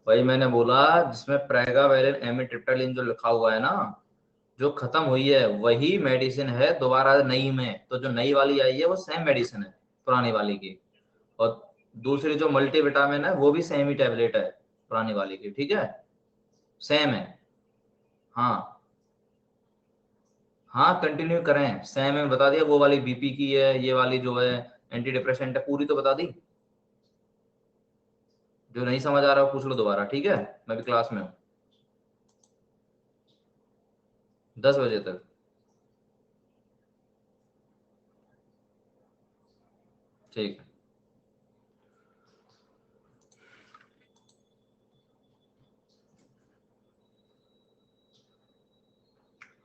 वही मैंने बोला, जिसमें प्रेगावेलिन एमिट्रिप्टालिन जो लिखा हुआ है ना, जो खत्म हुई है वही मेडिसिन है दोबारा नई में। तो जो नई वाली आई है वो सेम मेडिसिन है पुरानी वाली की। और दूसरी जो मल्टीविटामिन है वो भी सेम ही टेबलेट है पुरानी वाली की, ठीक है, सेम है। हाँ हाँ, कंटिन्यू करें, सेम है, बता दिया। वो वाली बीपी की है, ये वाली जो है एंटी डिप्रेसेंट है, पूरी तो बता दी। जो नहीं समझ आ रहा है पूछ लो दोबारा, ठीक है, मैं भी क्लास में हूँ 10 बजे तक। ठीक है।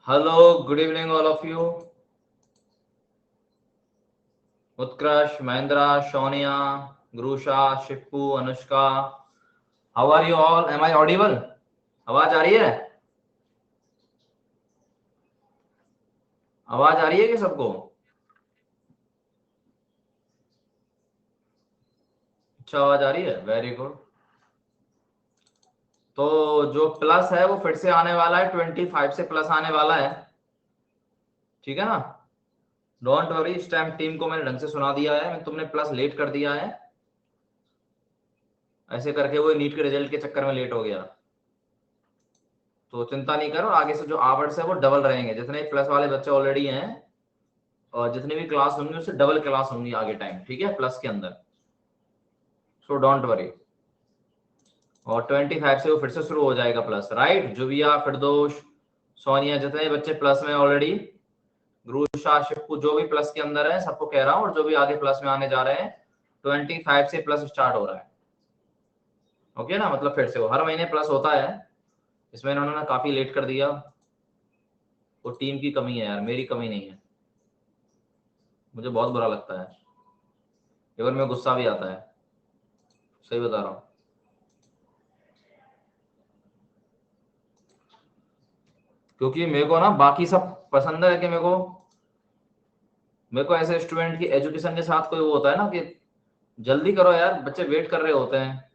Hello, good evening all of you. Utkrish, Mahendra, Sonia, Grusha, Shippu, Anushka, how are you all? Am I audible? आवाज आ रही है? आवाज आ रही है कि सबको? अच्छा, आवाज आ रही है, वेरी गुड। तो जो प्लस है वो फिर से आने वाला है, 25 से प्लस आने वाला है, ठीक है ना? डोंट वरी, इस टाइम टीम को मैंने ढंग से सुना दिया है, तुमने प्लस लेट कर दिया है, ऐसे करके वो नीट के रिजल्ट के चक्कर में लेट हो गया। तो चिंता नहीं करो, आगे से जो आवर्स है वो डबल रहेंगे, जितने प्लस वाले बच्चे ऑलरेडी हैं और जितनी भी क्लास होंगी उससे डबल क्लास होंगी आगे टाइम, ठीक है, प्लस के अंदर। So don't worry. और 25 से वो फिर से शुरू हो जाएगा प्लस, राइट? जुविया, फिरदोष, सोनिया, जितने बच्चे प्लस में ऑलरेडी, ग्रुशा, शिप्पू, जो भी प्लस के अंदर है सबको कह रहा हूँ, और जो भी आगे प्लस में आने जा रहे हैं, 25 से प्लस स्टार्ट हो रहा है। ओके ना? मतलब फिर से वो हर महीने प्लस होता है, इसमें इन्होंने काफी लेट कर दिया। वो टीम की कमी है यार, मेरी कमी नहीं है। मुझे बहुत बुरा लगता है, इवन में गुस्सा भी आता है, सही बता रहा हूँ। क्योंकि मेरे को ना बाकी सब पसंद है, कि मेरे को ऐसे स्टूडेंट की एजुकेशन के साथ कोई वो होता है ना कि जल्दी करो यार, बच्चे वेट कर रहे होते हैं।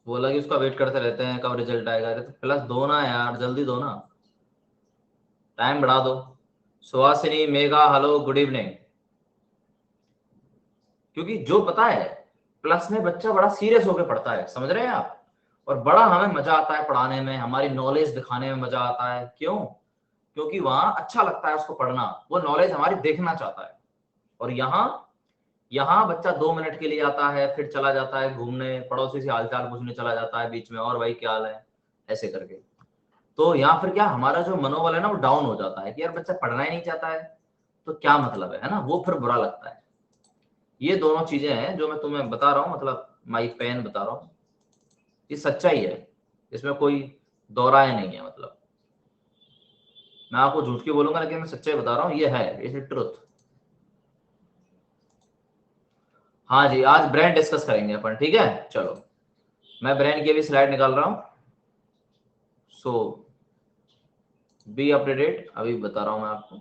बोला कि उसका वेट करते रहते हैं कब रिजल्ट आएगा, अरे तो प्लस दो ना यार, जल्दी दो ना, टाइम बढ़ा दो। Suhasini, Megha, hello, good evening. क्योंकि जो पता है, प्लस में बच्चा बड़ा सीरियस होकर पढ़ता है, समझ रहे हैं आप? और बड़ा हमें मजा आता है पढ़ाने में, हमारी नॉलेज दिखाने में मजा आता है। क्यों? क्योंकि वहां अच्छा लगता है उसको पढ़ना, वो नॉलेज हमारी देखना चाहता है। और यहाँ यहाँ बच्चा 2 मिनट के लिए आता है, फिर चला जाता है घूमने, पड़ोसी से हालचाल पूछने चला जाता है बीच में, और भाई क्या हाल है, ऐसे करके। तो यहाँ फिर क्या, हमारा जो मनोबल है ना वो डाउन हो जाता है कि यार बच्चा पढ़ना ही नहीं चाहता है, तो क्या मतलब है ना? वो फिर बुरा लगता है। ये दोनों चीजें हैं जो मैं तुम्हें बता रहा हूँ, मतलब माई पेन बता रहा हूँ, ये सच्चाई है, इसमें कोई दो राय नहीं है। मतलब मैं आपको झूठ के बोलूंगा, लेकिन मैं सच्चाई बता रहा हूँ, ये है, इज ट्रुथ। हाँ जी, आज ब्रांड डिस्कस करेंगे अपन, ठीक है, चलो। मैं ब्रांड की भी स्लाइड निकाल रहा हूँ, सो बी अपडेटेड, अभी बता रहा हूँ मैं आपको।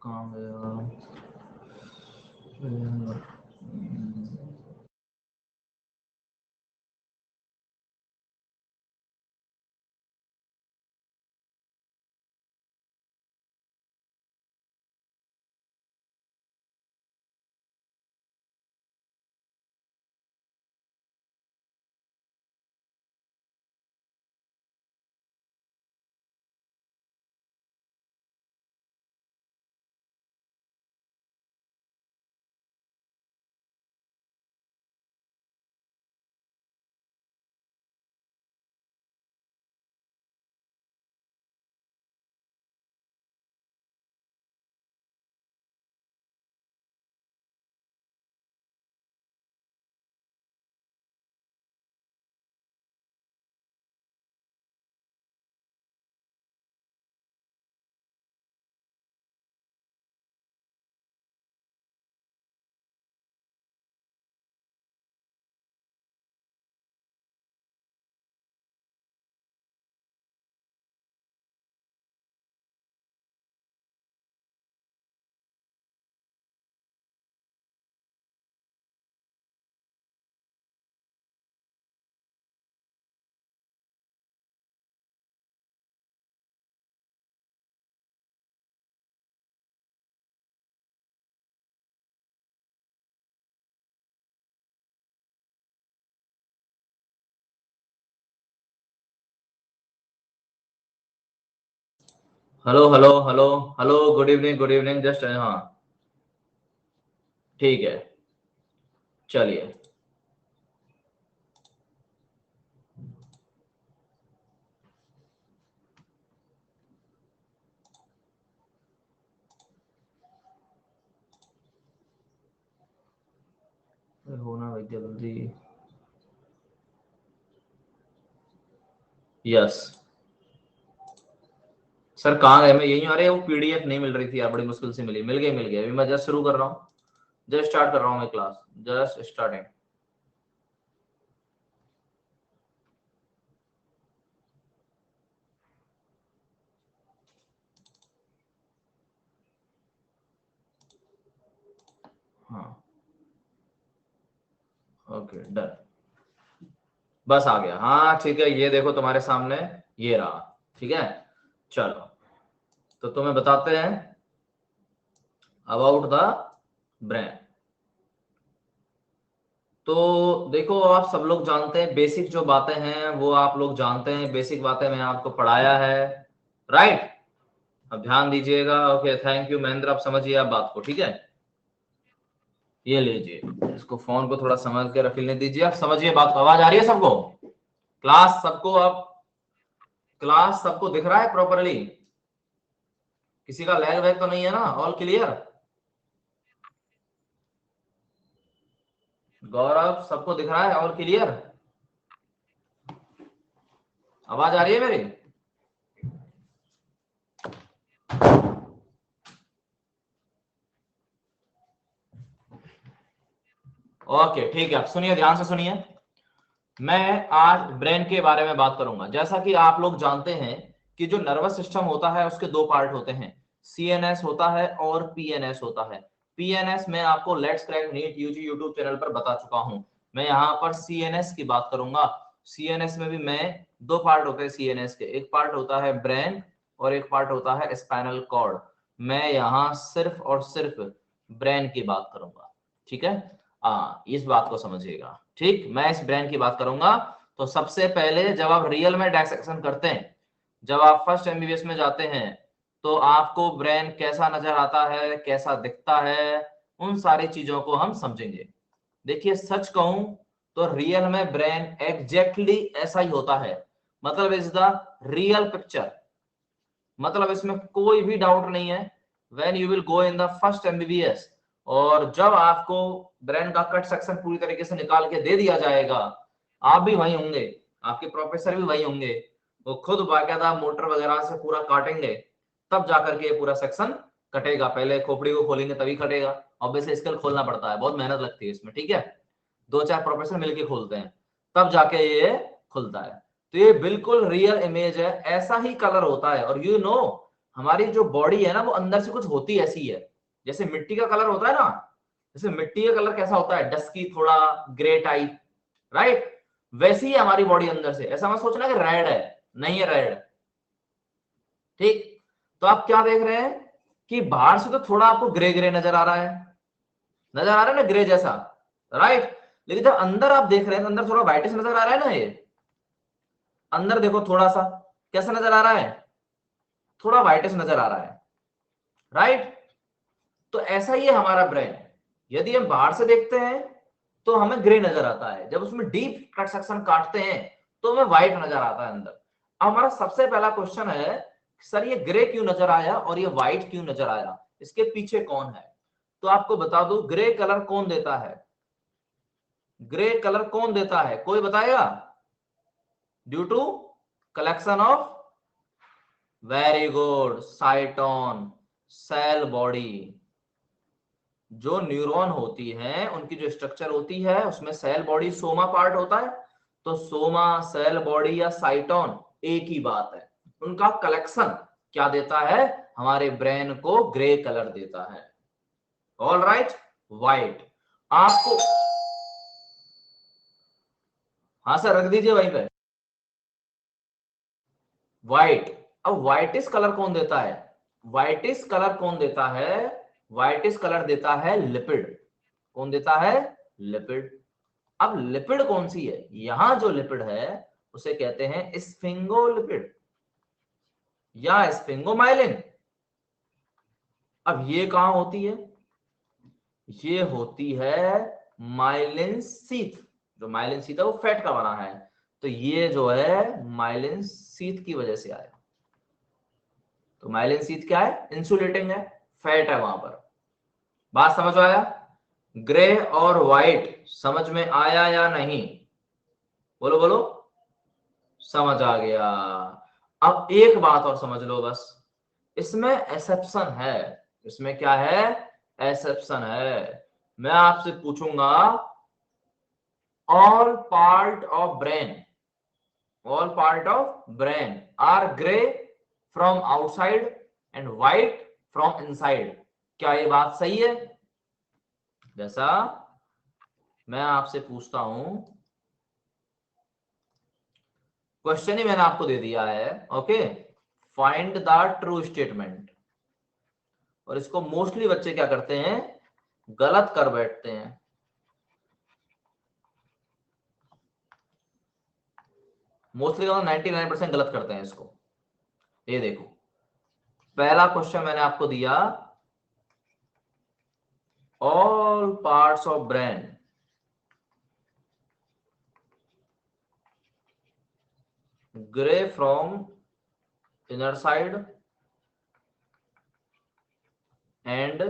कहाँ गया? Hello hello hello hello, good evening just, हाँ ठीक है, चलिए। होना भाई जल्दी, यस सर कहाँ गए? मैं यही हूँ। अरे वो पीडीएफ नहीं मिल रही थी यार, बड़ी मुश्किल से मिली। मिल गई। अभी मैं जस्ट शुरू कर रहा हूँ, जस्ट स्टार्ट कर रहा हूँ मैं क्लास, जस्ट स्टार्टिंग। हाँ ओके डन, बस आ गया। हाँ ठीक है, ये देखो तुम्हारे सामने, ये रहा। ठीक है, चलो तो तुम्हें बताते हैं अबाउट द ब्रेन। तो देखो, आप सब लोग जानते हैं, बेसिक जो बातें हैं वो आप लोग जानते हैं, बेसिक बातें मैंने आपको पढ़ाया है, राइट? अब ध्यान दीजिएगा। ओके थैंक यू महेंद्र, आप समझिए आप बात को, ठीक है? ये लीजिए, इसको फोन को थोड़ा समझ के रखने दीजिए, आप समझिए बात को। आवाज आ रही है सबको? क्लास सबको, अब क्लास सबको दिख रहा है प्रॉपरली? किसी का लैग वैग तो नहीं है ना? All clear? गौरव सबको दिख रहा है? All clear? आवाज आ रही है मेरी? ओके ठीक है, आप सुनिए, ध्यान से सुनिए। मैं आज ब्रेन के बारे में बात करूंगा। जैसा कि आप लोग जानते हैं कि जो नर्वस सिस्टम होता है उसके दो पार्ट होते हैं, सीएनएस होता है और पीएनएस होता है। पीएनएस मैं आपको let's crack NEET UG YouTube channel पर बता चुका हूं। मैं यहाँ पर सीएनएस की बात करूंगा। सीएनएस में भी मैं दो पार्ट होते हैं सीएनएस के, एक पार्ट होता है ब्रेन और एक पार्ट होता है स्पाइनल कॉर्ड। मैं यहाँ सिर्फ और सिर्फ ब्रेन की बात करूंगा, ठीक है? इस बात को समझिएगा, ठीक? मैं इस ब्रेन की बात करूंगा। तो सबसे पहले जब आप रियल में डायसेक्शन करते हैं, जब आप फर्स्ट एमबीबीएस में जाते हैं, तो आपको ब्रेन कैसा नजर आता है, कैसा दिखता है, उन सारी चीजों को हम समझेंगे। देखिए सच कहूं तो रियल में ब्रेन एग्जैक्टली ऐसा ही होता है, मतलब इज द रियल पिक्चर, मतलब इसमें कोई भी डाउट नहीं है। When you will go in the first MBBS, और जब आपको ब्रेन का कट सेक्शन पूरी तरीके से निकाल के दे दिया जाएगा, आप भी वही होंगे, आपके प्रोफेसर भी वही होंगे, वो खुद बाकायदा मोटर वगैरह से पूरा काटेंगे, तब जाकर के ये पूरा सेक्शन कटेगा। पहले खोपड़ी को खोलेंगे तभी कटेगा, ऑब्वियसली स्केल खोलना पड़ता है, बहुत मेहनत लगती है इसमें, ठीक है? दो चार प्रोफेसर मिलके खोलते हैं, तब जाके ये खुलता है। तो ये बिल्कुल रियल इमेज है, ऐसा ही कलर होता है। और हमारी जो बॉडी है ना, वो अंदर से कुछ होती ऐसी है, जैसे मिट्टी का कलर होता है ना, जैसे मिट्टी का कलर कैसा होता है, डस्की, थोड़ा ग्रे टाइप, राइट? वैसी ही हमारी बॉडी अंदर से। ऐसा मत सोचना कि रेड है, नहीं है रेड, ठीक? तो आप क्या देख रहे हैं कि बाहर से तो थोड़ा आपको ग्रे ग्रे नजर आ रहा है, नजर आ रहा है ना ग्रे जैसा, राइट? लेकिन जब अंदर आप देख रहे हैं तो अंदर थोड़ा व्हाइटिश नजर आ रहा है ना। ये अंदर देखो थोड़ा सा, कैसा नजर आ रहा है? थोड़ा व्हाइटिश नजर आ रहा है, राइट? तो ऐसा ही है हमारा ब्रेन। यदि हम बाहर से देखते हैं तो हमें ग्रे नजर आता है, जब उसमें डीप कट सेक्शन काटते हैं तो हमें व्हाइट नजर आता है अंदर। अब हमारा सबसे पहला क्वेश्चन है, सर ये ग्रे क्यों नजर आया और ये व्हाइट क्यों नजर आया, इसके पीछे कौन है? तो आपको बता दूं, ग्रे कलर कौन देता है? ग्रे कलर कौन देता है, कोई बताएगा? Due to collection of, very good, cyton, cell body. जो न्यूरॉन होती है उनकी जो स्ट्रक्चर होती है उसमें सेल बॉडी सोमा पार्ट होता है। तो सोमा, सेल बॉडी या साइटोन एक ही बात है। उनका कलेक्शन क्या देता है? हमारे ब्रेन को ग्रे कलर देता है। ऑल राइट, व्हाइट आपको, हाँ सर रख दीजिए वहीं पे, व्हाइट। अब व्हाइटिश कलर कौन देता है? व्हाइटिश कलर कौन देता है? व्हाइटिश कलर देता है लिपिड। कौन देता है? लिपिड। अब लिपिड कौन सी है? यहां जो लिपिड है उसे कहते हैं स्फिंगोलिपिड। या स्फिंगोमाइलिन। अब ये कहां होती है? ये होती है माइलिन शीथ। जो माइलिन शीथ है वो फैट का बना है, तो ये जो है माइलिन शीथ की वजह से आया। तो माइलिन शीथ क्या है? इंसुलेटिंग है, फैट है वहां पर। बात समझ में आया? ग्रे और व्हाइट समझ में आया या नहीं? बोलो बोलो। समझ आ गया। अब एक बात और समझ लो बस, इसमें एक्सेप्शन है। इसमें क्या है? एक्सेप्शन है। मैं आपसे पूछूंगा, all part of brain, all part of brain are gray from outside and white from inside। क्या ये बात सही है? जैसा मैं आपसे पूछता हूं, क्वेश्चन ही मैंने आपको दे दिया है, okay, find the true statement. और इसको मोस्टली बच्चे क्या करते हैं? गलत कर बैठते हैं। मोस्टली 99% गलत करते हैं इसको। ये देखो, पहला क्वेश्चन मैंने आपको दिया, all parts of brain grey from inner side and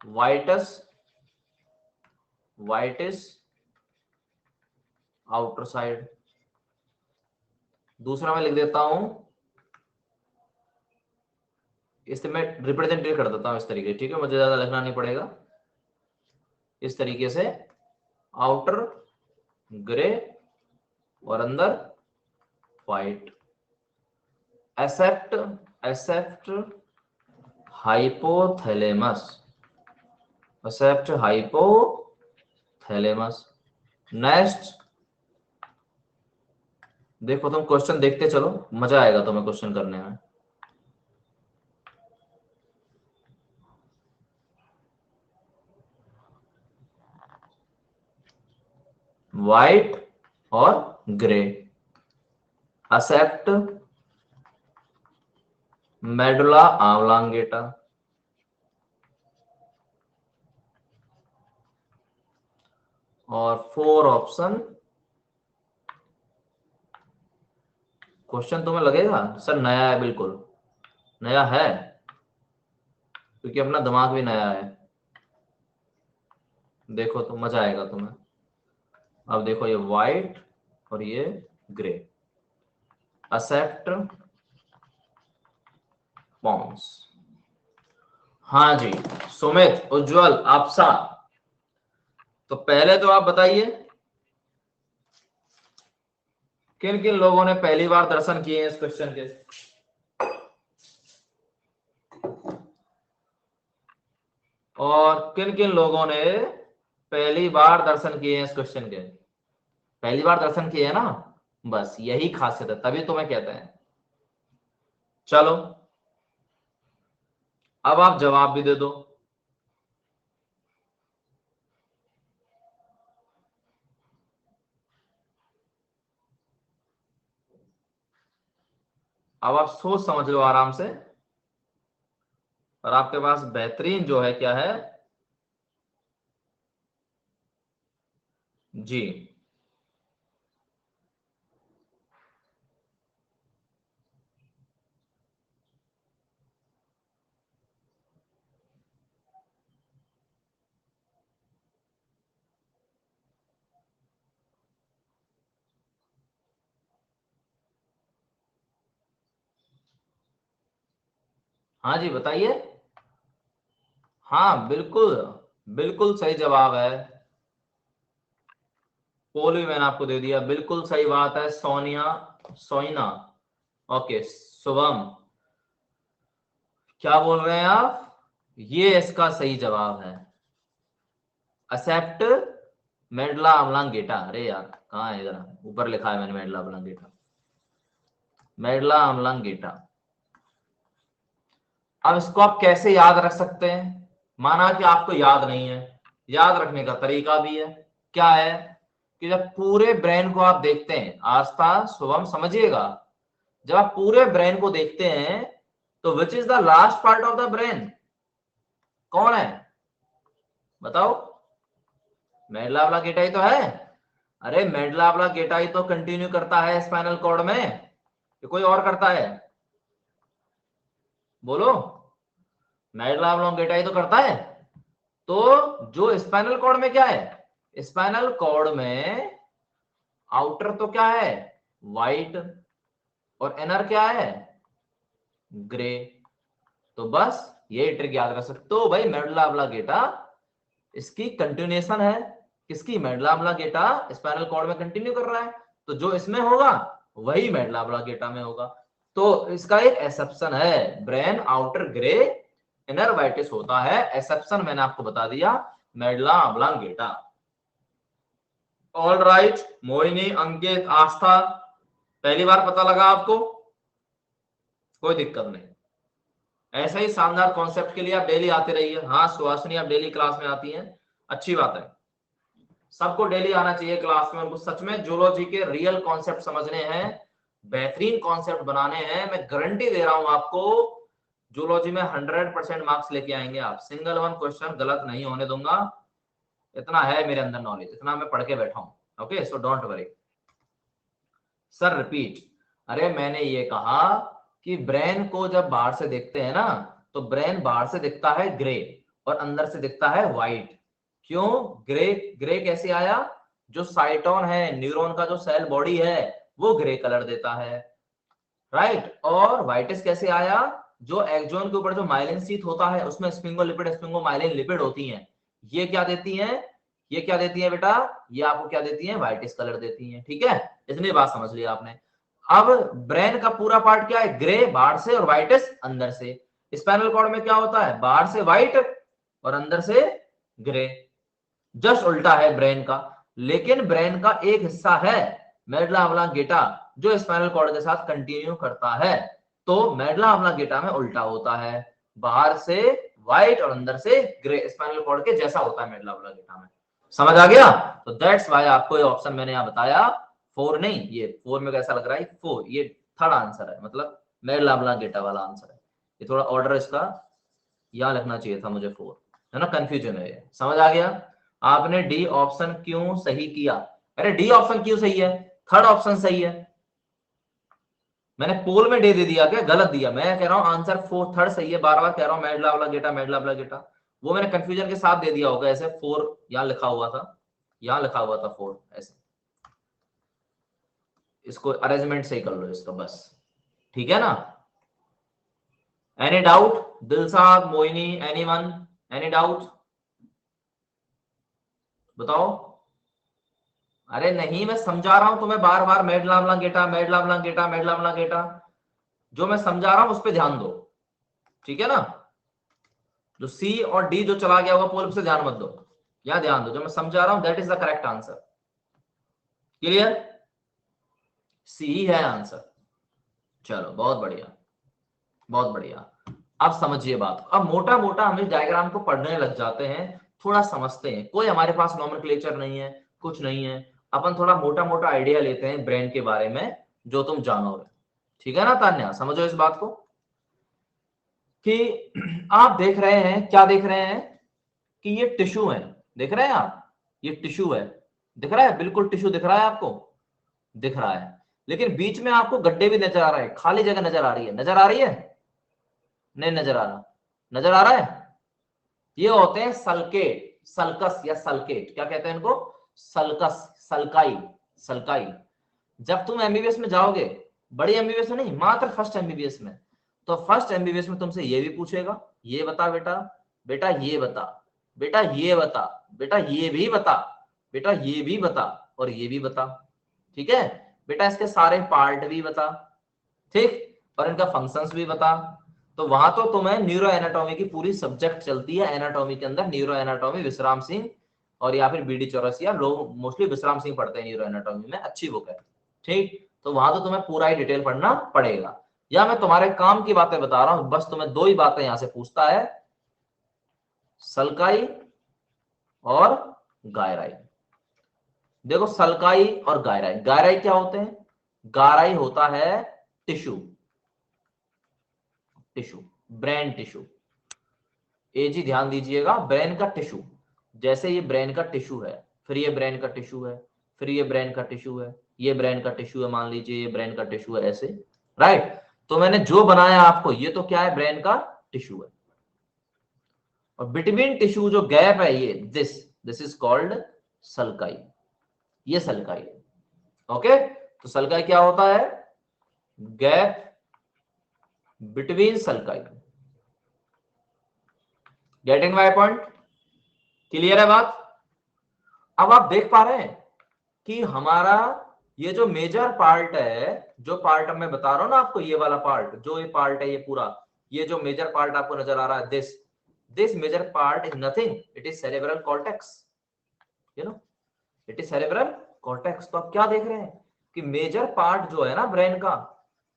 whitish outer side। दूसरा मैं लिख देता हूं, इसे मैं रिप्रेजेंटेट कर देता हूं इस तरीके, ठीक है, मुझे ज्यादा लिखना नहीं पड़ेगा। इस तरीके से आउटर ग्रे और अंदर white. Except hypothalamus, except hypothalamus. Next देखो, तुम क्वेश्चन देखते चलो, मजा आएगा तुम्हें क्वेश्चन करने में। व्हाइट और ग्रे, एक्सेप्ट मेडुला ऑब्लांगेटा, और 4 ऑप्शन। क्वेश्चन तुम्हें लगेगा सर नया है, बिल्कुल नया है, क्योंकि अपना दिमाग भी नया है। देखो तो मजा आएगा तुम्हें। अब देखो, ये व्हाइट और ये ग्रे, एक्सेप्ट पॉन्स। हाँ जी, सुमित, उज्जवल, आपसा। तो पहले तो आप बताइए, किन किन लोगों ने पहली बार दर्शन किए हैं इस क्वेश्चन के? और किन किन लोगों ने पहली बार दर्शन किए हैं इस क्वेश्चन के? पहली बार दर्शन किए हैं ना, बस यही खासियत है, तभी तो मैं कहता है। चलो, अब आप जवाब भी दे दो। अब आप सोच समझ लो आराम से, और आपके पास बेहतरीन जो है क्या है जी। हाँ जी, बताइए। हाँ बिल्कुल, बिल्कुल सही जवाब है। पोल भी मैंने आपको दे दिया, बिल्कुल सही बात है। सोनिया, सोइना, ओके, शुभम, क्या बोल रहे हैं आप? ये इसका सही जवाब है, एक्सेप्ट मेडला ऑब्लांगेटा। अरे यार कहाँ है, जरा ऊपर लिखा है मैंने मेडला ऑब्लांगेटा, मेडला ऑब्लांगेटा। अब इसको आप कैसे याद रख सकते हैं? माना कि आपको याद नहीं है, याद रखने का तरीका भी है। क्या है कि जब पूरे ब्रेन को आप देखते हैं, आस्था शुभम समझिएगा, जब आप पूरे ब्रेन को देखते हैं तो which is the last part of the brain, कौन है बताओ? मेडुला ऑब्लांगेटा ही तो है। अरे मेडुला ऑब्लांगेटा ही तो कंटिन्यू करता है स्पाइनल कॉर्ड में, कि कोई और करता है? बोलो, मेडुला ऑब्लांगेटा ही तो करता है। तो जो स्पाइनल कॉर्ड में क्या है, स्पाइनल कॉर्ड में आउटर तो क्या है व्हाइट, और इनर क्या है ग्रे। तो बस ये ट्रिक याद रख सकते हो भाई, मेडुला ऑब्लांगेटा इसकी कंटिन्यूएशन है, किसकी? मेडुला ऑब्लांगेटा स्पाइनल कॉर्ड में कंटिन्यू कर रहा है, तो जो इसमें होगा वही मेडुला ऑब्लांगेटा में होगा। तो इसका एक एक्सेप्शन है, brain outer grey inner whitish होता है, एक्सेप्शन मैंने आपको बता दिया, medulla oblongata. All right, Mohini, Ankit, Aastha, पहली बार पता लगा आपको? कोई दिक्कत नहीं, ऐसा ही शानदार कॉन्सेप्ट के लिए आप डेली आते रहिए। हाँ सुहासिनी, आप डेली क्लास में आती हैं, अच्छी बात है, सबको डेली आना चाहिए क्लास में। उनको सच में जूलॉजी के रियल कॉन्सेप्ट समझने हैं, बेहतरीन कॉन्सेप्ट बनाने हैं, मैं गारंटी दे रहा हूं आपको, जूलॉजी में 100% मार्क्स लेके आएंगे आप, सिंगल वन क्वेश्चन गलत नहीं होने दूंगा, इतना है मेरे अंदर नॉलेज, इतना मैं पढ़ के बैठा हूं। Okay, so don't worry. Sir repeat, अरे मैंने ये कहा कि ब्रेन को जब बाहर से देखते हैं ना, तो ब्रेन बाहर से दिखता है ग्रे और अंदर से दिखता है व्हाइट। क्यों ग्रे? ग्रे कैसे आया? जो साइटोन है, न्यूरॉन का जो सेल बॉडी है, वो ग्रे कलर देता है, राइट। और व्हाइटिस कैसे आया? जो एक्सॉन के ऊपर जो माइलिन शीथ होता है, उसमें स्पिंगोलिपिड स्पिंगोमाइलिन लिपिड होती हैं, ये क्या देती हैं? ये क्या देती है बेटा? ये आपको क्या देती है? व्हाइटिस कलर देती है, ठीक है, इतनी बात समझ लिया आपने। अब ब्रेन का पूरा पार्ट क्या है? ग्रे बाहर से और व्हाइटिस अंदर से। स्पाइनल कॉर्ड में क्या होता है? बाहर से व्हाइट और अंदर से ग्रे, जस्ट उल्टा है ब्रेन का। लेकिन ब्रेन का एक हिस्सा है मेडुला ऑब्लांगेटा जो स्पाइनल कॉर्ड के साथ कंटिन्यू करता है, तो मेडुला ऑब्लांगेटा में उल्टा होता है, बाहर से व्हाइट और अंदर से ग्रे, स्पाइनल कॉर्ड के जैसा होता है मेडुला ऑब्लांगेटा में। समझ आ गया? तो दैट्स व्हाई आपको ये ऑप्शन मैंने यहां बताया, 4 नहीं, ये 4 में कैसा लग रहा है 4, ये थर्ड आंसर है, मतलब मेडुला ऑब्लांगेटा वाला आंसर है। ये थोड़ा ऑर्डर इसका यहां लिखना चाहिए था मुझे 4, है ना, कंफ्यूजन है ये। समझ आ गया? आपने डी ऑप्शन क्यों सही किया? अरे डी ऑप्शन क्यों सही है? थर्ड ऑप्शन सही है। मैंने पोल में दे दिया क्या? गलत दिया। मैं कह रहा हूं आंसर 4 थर्ड सही है, बार बार कह रहा हूं मेडुला ऑब्लांगेटा मेडुला ऑब्लांगेटा, वो मैंने कंफ्यूजन के साथ दे दिया होगा, ऐसे 4 यहां लिखा हुआ था, यहां लिखा हुआ था 4 ऐसे। इसको अरेंजमेंट सही कर लो इसका बस, ठीक है ना? Any doubt? Dilshad, Mohini, anyone, any doubt बताओ। अरे नहीं, मैं समझा रहा हूं तुम्हें बार बार, medulla oblongata medulla oblongata medulla oblongata, जो मैं समझा रहा हूं उस पर ध्यान दो, ठीक है ना? जो सी और डी जो चला गया होगा पोल से ध्यान मत दो, यहां ध्यान दो, जो मैं समझा रहा हूं that is the correct answer. Clear? C ही है आंसर। चलो बहुत बढ़िया, बहुत बढ़िया। अब समझिए बात, अब मोटा मोटा हम इस डायग्राम को पढ़ने लग जाते हैं, थोड़ा समझते हैं, कोई हमारे पास नॉमेनक्लेचर नहीं है, कुछ नहीं है, अपन थोड़ा मोटा मोटा आइडिया लेते हैं ब्रेन के बारे में जो तुम जानोगे, ठीक है ना तान्या? समझो इस बात को कि आप देख रहे हैं, क्या देख रहे हैं कि ये टिश्यू है, देख रहे हैं आप? ये टिश्यू है, दिख रहा है? बिल्कुल टिश्यू दिख रहा है आपको? दिख रहा है, लेकिन बीच में आपको गड्ढे भी नजर आ रहे हैं, खाली जगह नजर आ रही है, नजर आ रही है? नहीं नजर आ रहा? नजर आ रहा है? ये होते हैं सल्केट, सल्कस या सल्केट, क्या कहते हैं इनको? Sulcus, sulci, sulci. जब तुम एमबीबीएस में जाओगे, बड़ी एमबीबीएस में नहीं, मात्र फर्स्ट एमबीबीएस में, तो फर्स्ट एमबीबीएस में तुमसे ये भी पूछेगा, ये बता बेटा, बेटा ये बता, बेटा ये बता, बेटा ये भी बता, बेटा ये भी बता, और ये भी बता, ठीक है बेटा, इसके सारे पार्ट भी बता, ठीक, और इनका फंक्शंस भी बता। तो वहां तो तुम्हें न्यूरो एनाटॉमी की पूरी सब्जेक्ट चलती है, एनाटॉमी के अंदर न्यूरो एनाटॉमी, विश्राम सिंह और या फिर बीडी चौरसिया, लोग मोस्टली विश्राम सिंह पढ़ते हैं न्यूरो एनाटॉमी में, अच्छी बुक है, ठीक। तो वहां तो तुम्हें पूरा ही डिटेल पढ़ना पड़ेगा, या मैं तुम्हारे काम की बातें बता रहा हूं, बस तुम्हें 2 ही बातें यहां से पूछता है, सल्काई और गायराई, देखो सल्काई और गायराई, गायराई क्या होते हैं? गायराई होता है टिश्यू, टिश्यू, ब्रेन टिश्यू। ये जी ध्यान दीजिएगा, ब्रेन का टिश्यू, जैसे ये ब्रेन का टिश्यू है, फिर ये ब्रेन का टिश्यू है, फिर ये ब्रेन का टिश्यू है, ये ब्रेन का टिश्यू है, मान लीजिए ये ब्रेन का टिश्यू है, ऐसे, राइट। तो मैंने जो बनाया आपको, ये तो क्या है? ब्रेन का टिश्यू है। और बिटवीन टिश्यू जो गैप है, ये this this is called sulci, ये सल्काई है। ओके, तो सल्काई क्या होता है? Gap between sulci. Getting my point? Clear है बात? अब आप देख पा रहे हैं कि हमारा ये जो मेजर पार्ट है, जो पार्ट अब मैं बता रहा हूं ना आपको, ये वाला पार्ट, जो ये पार्ट है, ये पूरा, ये जो मेजर पार्ट आपको नजर आ रहा है, this major part is nothing, it is cerebral cortex, you know, it is cerebral cortex. तो आप क्या देख रहे हैं कि मेजर पार्ट जो है ना ब्रेन का,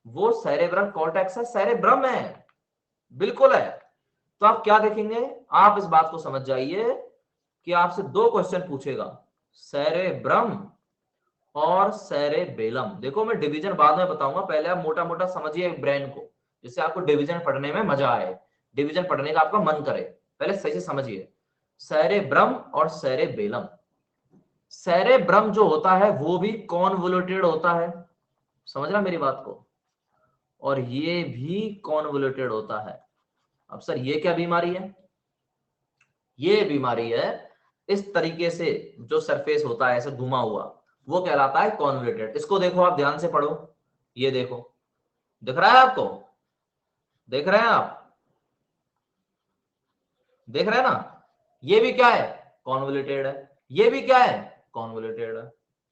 वो सेरेब्रल कॉर्टेक्स है, सेरेब्रम है, बिल्कुल है। तो आप क्या देखेंगे? आप इस बात को समझ जाइए कि आपसे दो क्वेश्चन पूछेगा, सेरेब्रम और सेरेबेलम। देखो मैं डिवीजन बाद में बताऊंगा, पहले आप मोटा मोटा समझिए ब्रेन को, जिससे आपको डिवीजन पढ़ने में मजा आए, डिवीजन पढ़ने का आपका मन करे। पहले सही से समझिए, सेरेब्रम और सेरेबेलम। सेरेब्रम जो होता है वो भी कॉन्वोल्यूटेड होता है, समझ रहा मेरी बात को, और ये भी कॉन्वोल्यूटेड होता है। अब सर ये क्या बीमारी है? ये बीमारी है इस तरीके से जो सरफेस होता है ऐसे घुमा हुआ, वो कहलाता है कॉन्वोल्यूटेड। इसको देखो, आप ध्यान से पढ़ो, ये देखो, दिख रहा है आपको? देख रहे हैं आप? देख रहे हैं ना? ये भी क्या है? कॉन्वोल्यूटेड है। ये भी क्या है? कॉन्वोल्यूटेड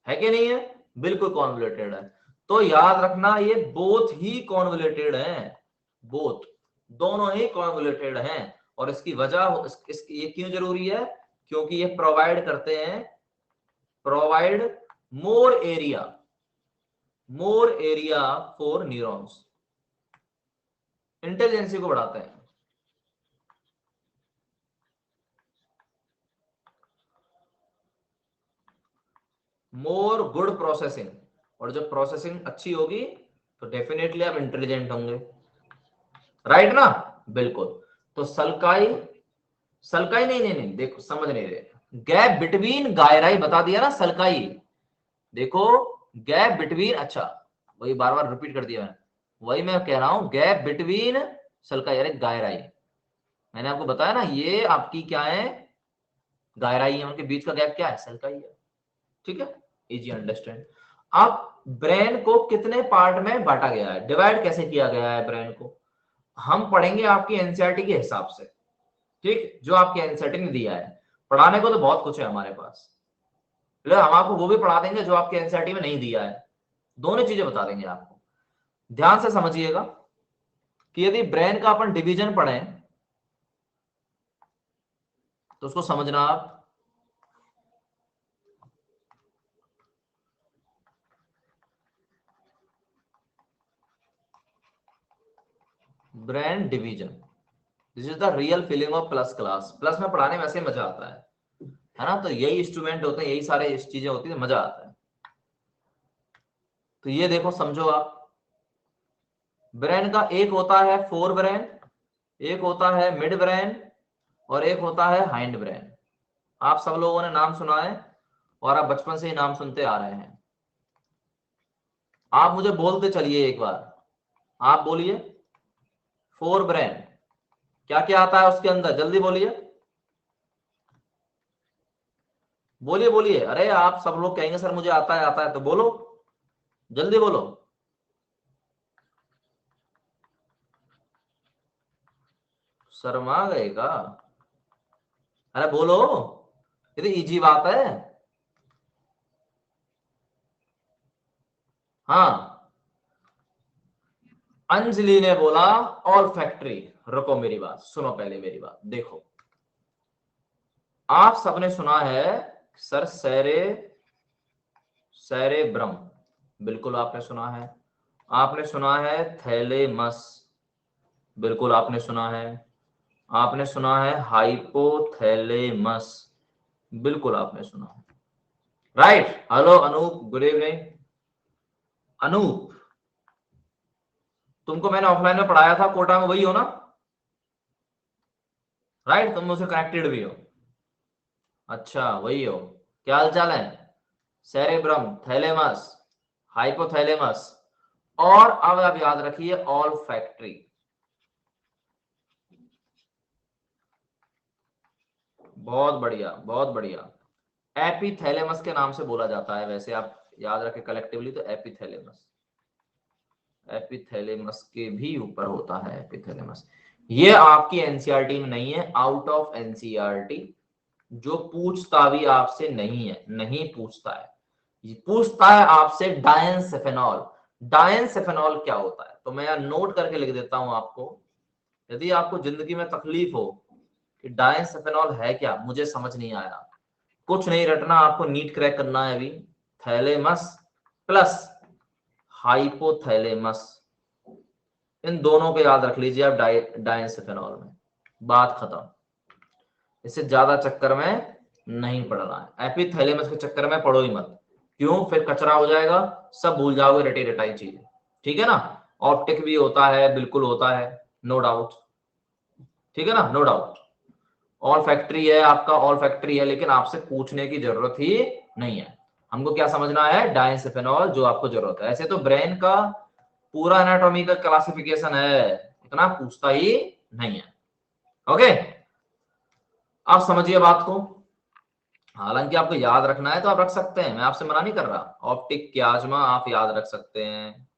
है कि नहीं है? बिल्कुल कॉन्वोल्यूटेड है। तो याद रखना, ये बोथ ही कॉन्वोल्यूटेड हैं, बोथ, दोनों ही कॉन्वोल्यूटेड हैं। और इसकी वजह ये क्यों जरूरी है? क्योंकि ये प्रोवाइड करते हैं, provide more area for neurons, intelligence को बढ़ाते हैं। मोर गुड प्रोसेसिंग, और जब प्रोसेसिंग अच्छी होगी तो डेफिनेटली आप इंटेलिजेंट होंगे, राइट ना? बिल्कुल। तो सल्काई, सल्काई नहीं नहीं नहीं, देखो समझ नहीं रहे, गैप बिटवीन गायराई बता दिया ना, सल्काई, देखो गैप बिटवीन, अच्छा वही बार बार रिपीट कर दिया मैंने, वही मैं कह रहा हूं, गैप बिटवीन सल्काई, अरे गायराई, मैंने आपको बताया ना, ये आपकी क्या है? गायराई है, उनके बीच का गैप क्या है? सल्काई है, ठीक है, इजी अंडरस्टैंड। अब ब्रेन को कितने पार्ट में बांटा गया है, डिवाइड कैसे किया गया है ब्रेन को, हम पढ़ेंगे आपकी एनसीईआरटी के हिसाब से, ठीक, जो आपकी एनसीईआरटी ने दिया है। पढ़ाने को तो बहुत कुछ है हमारे पास, हम आपको वो भी पढ़ा देंगे जो आपके एनसीईआरटी में नहीं दिया है, दोनों चीजें बता देंगे आपको। ध्यान से समझिएगा कि यदि ब्रेन का अपन डिवीजन पढ़ें तो उसको समझना आप, brain division, this is the real feeling of plus class. Plus में पढ़ाने में ऐसे मजा आता है ना? तो यही इंस्ट्रूमेंट होते हैं, यही सारे चीजें होती है, मजा आता है। तो ये देखो, समझो आप, ब्रेन का एक होता है फोर ब्रेन, एक होता है मिड ब्रेन, और एक होता है हाइंड ब्रेन। आप सब लोगों ने नाम सुना है, और आप बचपन से ही नाम सुनते आ रहे हैं। आप मुझे बोलते चलिए एक बार, आप बोलिए, फोर ब्रेन, क्या क्या आता है उसके अंदर, जल्दी बोलिए, बोलिए बोलिए, अरे आप सब लोग कहेंगे सर मुझे आता है, तो बोलो, जल्दी बोलो। शर्मा गए का? अरे बोलो, ये तो इजी बात है। हाँ, अंजलि ने बोला ऑल फैक्ट्री। रुको, मेरी बात सुनो, पहले मेरी बात देखो, आप सबने सुना है सर सेरेब्रम, बिल्कुल आपने सुना है। आपने सुना है थैलेमस, बिल्कुल आपने सुना है। आपने सुना है हाइपोथैलेमस, बिल्कुल आपने सुना है। Right. Hello Anoop, good evening. Anoop, तुमको मैंने ऑफलाइन में पढ़ाया था कोटा में, वही हो ना? राइट, तुम मुझसे कनेक्टेड भी हो। अच्छा, वही हो। क्या हाल चाल है? सेरेब्रम, थैलेमस, हाइपोथैलेमस, और अब आप याद रखिए ऑल फैक्ट्री। बहुत बढ़िया, बहुत बढ़िया। एपिथैलेमस के नाम से बोला जाता है वैसे, आप याद रखें कलेक्टिवली तो एपिथैलेमस। एपिथैलेमस के भी ऊपर होता है एपिथैलेमस। ये आपकी एनसीईआरटी में नहीं है, आउट ऑफ एनसीईआरटी। जो पूछता भी आपसे नहीं है, नहीं पूछता है। ये पूछता है आपसे डायंसेफेनॉल। डायंसेफेनॉल क्या होता है, तो मैं यहाँ नोट करके लिख देता हूं आपको। यदि आपको जिंदगी में तकलीफ हो कि डायंसेफेनॉल है क्या, मुझे समझ नहीं आया, कुछ नहीं रटना, आपको नीट क्रैक करना है अभी। थैलेमस प्लस हाइपोथैलेमस, इन दोनों पे याद रख लीजिए आप डायंसेफेनॉल में, बात खत्म। इससे ज्यादा चक्कर में नहीं पड़ना है। एपिथैलेमस के चक्कर में पड़ो ही मत। क्यों? फिर कचरा हो जाएगा, सब भूल जाओगे रटी रटाई चीजें। ठीक है ना? ऑप्टिक भी होता है, बिल्कुल होता है, नो डाउट। ठीक है ना, नो डाउट। ऑल फैक्ट्री है आपका, ऑल फैक्ट्री है, लेकिन आपसे पूछने की जरूरत ही नहीं है। हमको क्या समझना है? डायंसेफेनॉल जो आपको जरूरत है। ऐसे तो ब्रेन का पूरा एनाटॉमी का क्लासिफिकेशन है, इतना पूछता ही नहीं है। ओके, आप समझिए बात को। हालांकि आपको याद रखना है तो आप रख सकते हैं, मैं आपसे मना नहीं कर रहा। ऑप्टिक क्याज्मा आप याद रख सकते हैं,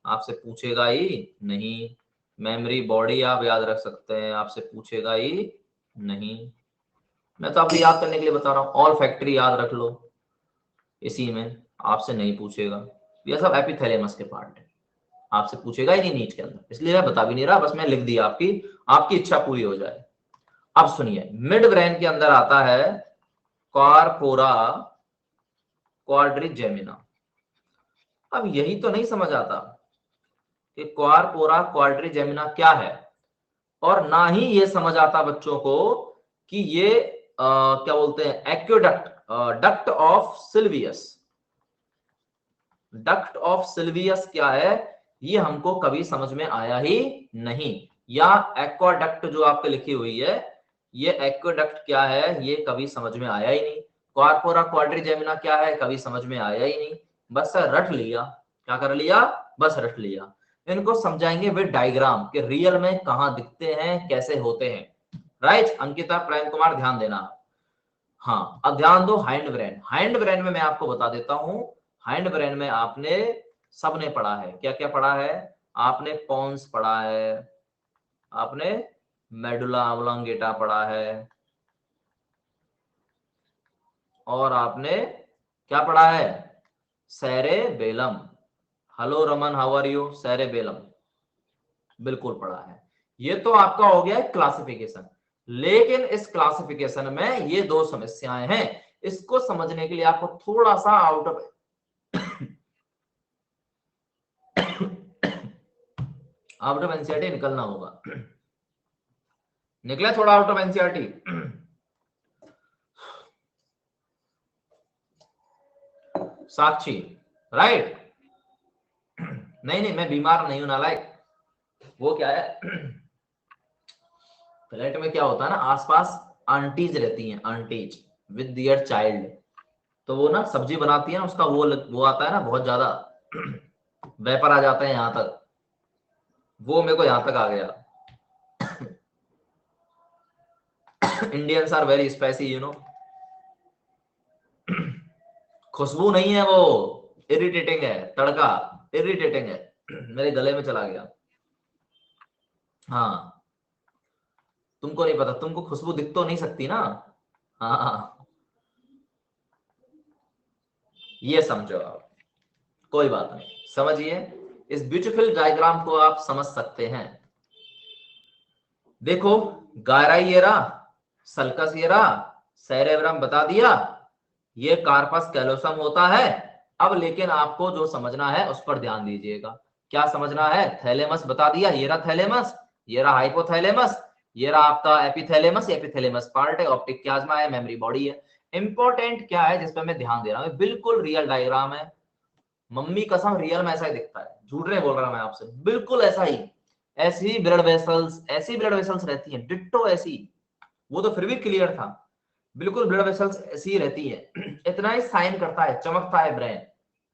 आपसे पूछेगा ही नहीं। मेमोरी बॉडी आप याद रख सकते हैं, आपसे पूछेगा ही नहीं। मैं तो आपको याद करने के लिए बता रहा हूँ। ऑल फैक्ट्री याद रख लो, इसी में आपसे नहीं पूछेगा। ये सब एपिथैलेमस के पार्ट है, आपसे पूछेगा ही नहीं नीट के अंदर, इसलिए मैं बता भी नहीं रहा, बस मैं लिख दिया, आपकी आपकी इच्छा पूरी हो जाए। अब सुनिए, मिड ब्रेन के अंदर आता है कॉर्पोरा क्वाड्रिजेमिना। अब यही तो नहीं समझ आता कि क्वारपोरा क्वाड्रिजेमिना क्या है, और ना ही ये समझ आता बच्चों को कि ये क्या बोलते हैं, aqueduct, duct of Silvius. Duct of Silvius क्या है, ये हमको कभी समझ में आया ही नहीं। या एक्वाडक्ट जो आपके लिखी हुई है, ये एक्वाडक्ट क्या है, ये कभी समझ में आया ही नहीं। कॉर्पोरा क्वाड्रिजेमिना क्या है, कभी समझ में आया ही नहीं। बस रट लिया। क्या कर लिया? बस रट लिया। इनको समझाएंगे वे डायग्राम के रियल में कहां दिखते हैं, कैसे होते हैं। राइट अंकिता, प्रेम कुमार, ध्यान देना। हाँ, अब ध्यान दो। हाइंड ब्रेन, हाइंड ब्रेन में मैं आपको बता देता हूं। हाइंड ब्रेन में आपने सबने पढ़ा है, क्या क्या पढ़ा है? आपने पॉन्स पढ़ा है, आपने मेडुला ऑब्लोंगेटा पढ़ा है, और आपने क्या पढ़ा है? Cerebellum. Hello Raman, how are you? Cerebellum बिल्कुल पढ़ा है। ये तो आपका हो गया क्लासिफिकेशन। लेकिन इस क्लासिफिकेशन में ये दो समस्याएं हैं। इसको समझने के लिए आपको थोड़ा सा out of out of NCERT निकलना होगा। निकले थोड़ा out of NCERT. Sakshi, right? नहीं नहीं, मैं बीमार नहीं हूं नालायक। वो क्या है, फ्लैट में क्या होता है ना, आसपास आंटीज रहती हैं, आंटीज विद दियर चाइल्ड। तो वो ना सब्जी बनाती है ना, उसका वो आता है ना, बहुत ज्यादा वेपर आ जाता है यहाँ तक। वो मेरे को यहाँ तक आ गया। Indians are very spicy, you know. खुशबू नहीं है वो, इरिटेटिंग है, तड़का इरिटेटिंग है, मेरे गले में चला गया। हाँ, तुमको नहीं पता, तुमको खुशबू दिख तो नहीं सकती ना। हाँ, ये समझो आप, कोई बात नहीं, समझिए। इस ब्यूटीफुल डायग्राम को आप समझ सकते हैं। देखो, गायराइएरा, सल्कसएरा, सेरेब्रम बता दिया, ये कार्पस कैलोसम होता है। अब लेकिन आपको जो समझना है उस पर ध्यान दीजिएगा। क्या समझना है? थैलेमस बता दिया, ये रहा थैलेमस, ये रहा हाइपोथैलेमस, ये रहा आपका एपिथैलेमस। एपिथैलेमस पार्ट है, ऑप्टिक क्याज्मा है, मेमोरी बॉडी है। इंपॉर्टेंट क्या है जिसपे मैं ध्यान दे रहा हूँ, बिल्कुल रियल डायग्राम है, मम्मी कसम रियल में ऐसा ही दिखता है, झूठ नहीं बोल रहा मैं आपसे, बिल्कुल ऐसा ही, ऐसी ब्लड वेसल्स, ऐसी ब्लड वेसल्स रहती हैं डिट्टो ऐसी, वो तो फिर भी क्लियर था, बिल्कुल ब्लड वेसल्स ऐसी ही रहती है, इतना ही साइन करता है, चमकता है ब्रेन,